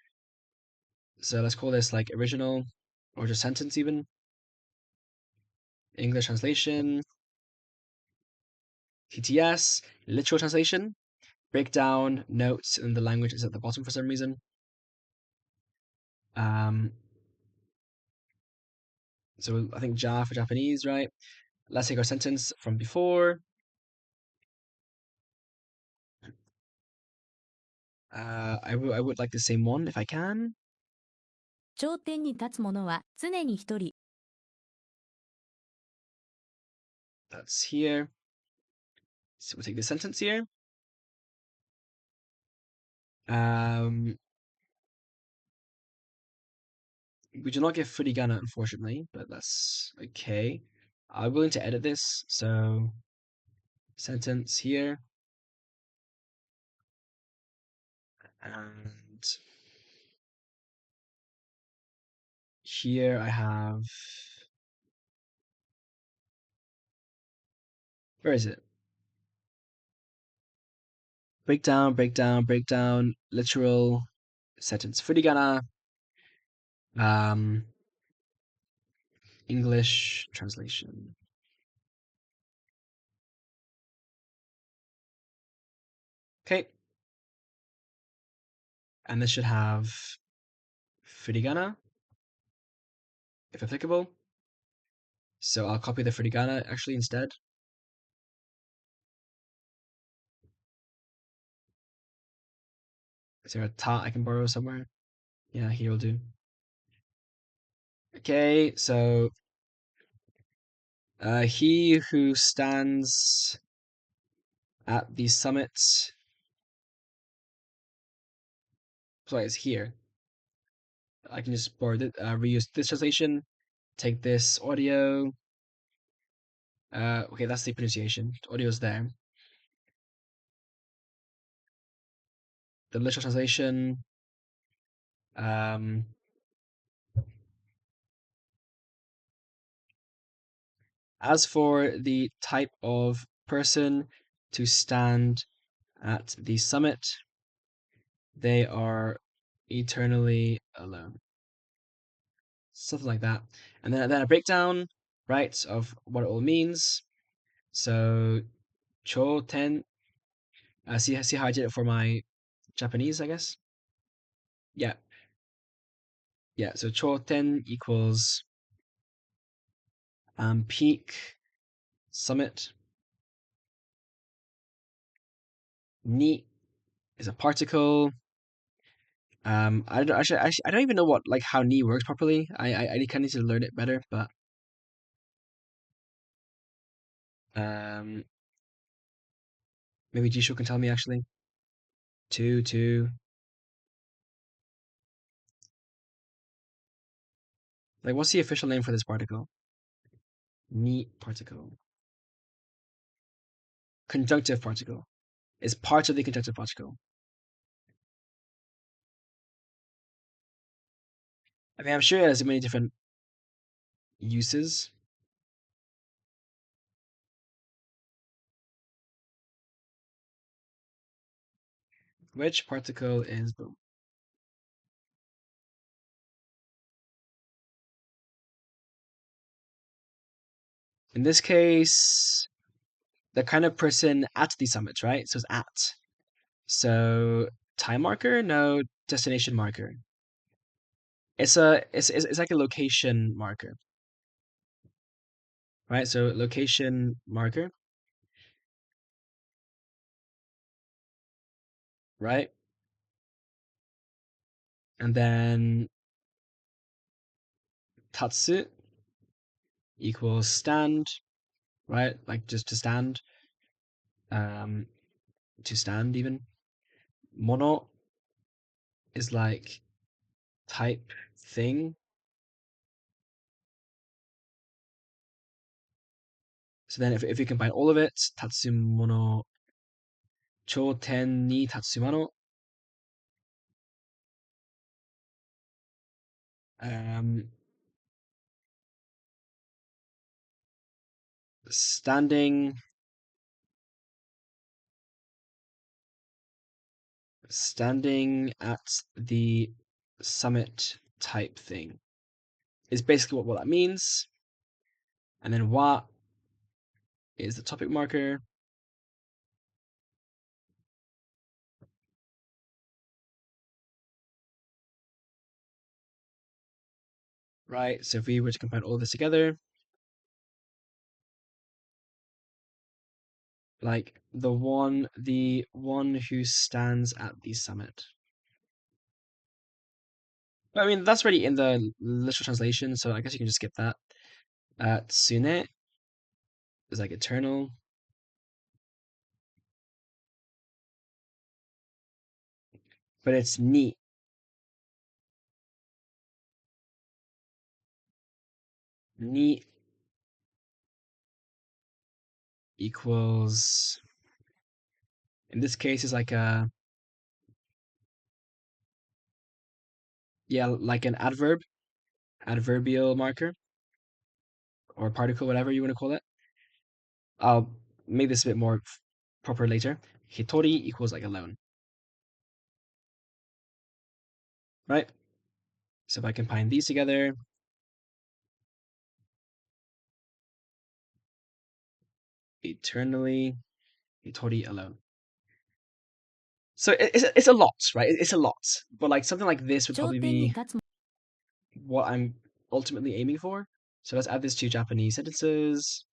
So let's call this like original or just sentence even. English translation, TTS, literal translation, breakdown, notes, and the language is at the bottom for some reason. So I think Ja for Japanese, right? Let's take our sentence from before. I would like the same one if I can. 頂点に立つ者は常に一人。 That's here. So we'll take this sentence here. We do not get furigana, unfortunately, but that's okay. I'm willing to edit this, so sentence here. And here I have. Where is it? breakdown, literal sentence. Furigana, English translation. Okay. And this should have furigana, if applicable. So I'll copy the furigana actually instead. Is there a ta I can borrow somewhere? Yeah, here will do. Okay, so he who stands at the summit. Sorry, it's here. I can just borrow reuse this translation. Take this audio. Okay, that's the pronunciation. Audio's there. The literal translation. As for the type of person to stand at the summit, they are eternally alone. Something like that. And then a breakdown, right, of what it all means. So, choten. See how I did it for my Japanese, I guess? Yeah. Yeah, so choten equals peak, summit. Ni is a particle. I don't actually I don't even know what like how ni works properly. I kind of need to learn it better, but maybe Jisho can tell me actually. Two. Like what's the official name for this particle? Ni particle. Conjunctive particle. Is part of the conjunctive particle. I mean I'm sure it has many different uses. Which particle is boom? In this case, the kind of person at the summit, right? So it's at. So time marker? No, destination marker. It's like a location marker. Right? So location marker. Right? And then tatsu equals stand, right? Like just to stand. To stand even. Mono is like type thing. So then if you combine all of it, tatsu mono choten ni tatsumano. Standing at the summit type thing is basically what that means. And then wa is the topic marker. Right, so if we were to combine all this together, like the one who stands at the summit. But I mean, that's already in the literal translation, so I guess you can just skip that. Tsune is like eternal. But it's ni. Ni equals, in this case, is like a, yeah, like an adverbial marker, or particle, whatever you want to call it. I'll make this a bit more proper later. hitori equals like alone. Right? So if I combine these together, eternally hitori alone. So it's a lot, right? It's a lot. But like something like this would 頂 probably 点に be 立つも what I'm ultimately aiming for. So let's add this to Japanese sentences.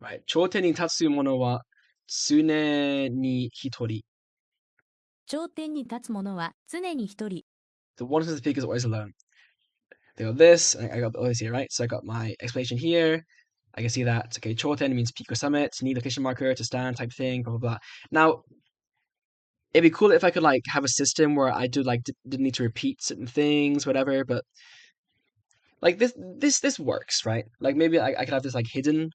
Right. 頂点に立つものは常に一人。頂点に立つ者は常に一人。 The one who speaks is always alone. They got this, I got all this here, right? So I got my explanation here. I can see that, okay, 頂点 means peak or summit, need location marker to stand type thing, blah, blah, blah. Now, it'd be cool if I could like have a system where I do like didn't need to repeat certain things, whatever, but like this works, right? Like maybe I could have this like hidden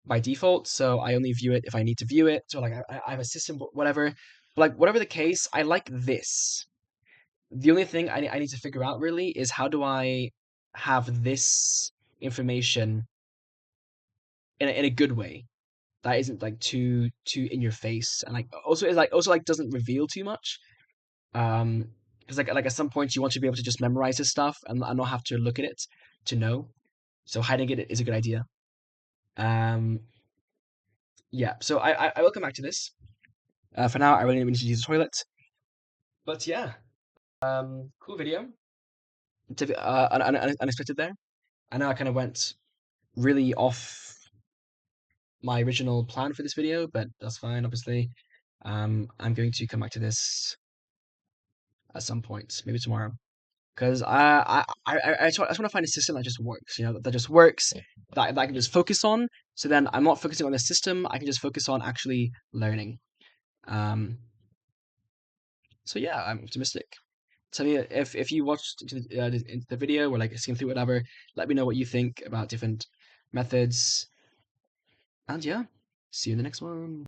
by default, so I only view it if I need to view it. So like I have a system, whatever. But like whatever the case, I like this. The only thing I need to figure out really is how do I have this information in a good way that isn't like too in your face and like also doesn't reveal too much. Because like at some point you want to be able to just memorize this stuff and not have to look at it to know. So hiding it is a good idea. Yeah. So I will come back to this. For now, I really need to use the toilet. But yeah, cool video. Unexpected there. I know I kind of went really off my original plan for this video, but that's fine. Obviously, I'm going to come back to this at some point, maybe tomorrow, because I just want to find a system that just works. You know, that just works, that I can just focus on. So then I'm not focusing on the system. I can just focus on actually learning. So yeah, I'm optimistic. Tell me if you watched into the video or like skimmed through whatever. Let me know what you think about different methods. And yeah, see you in the next one.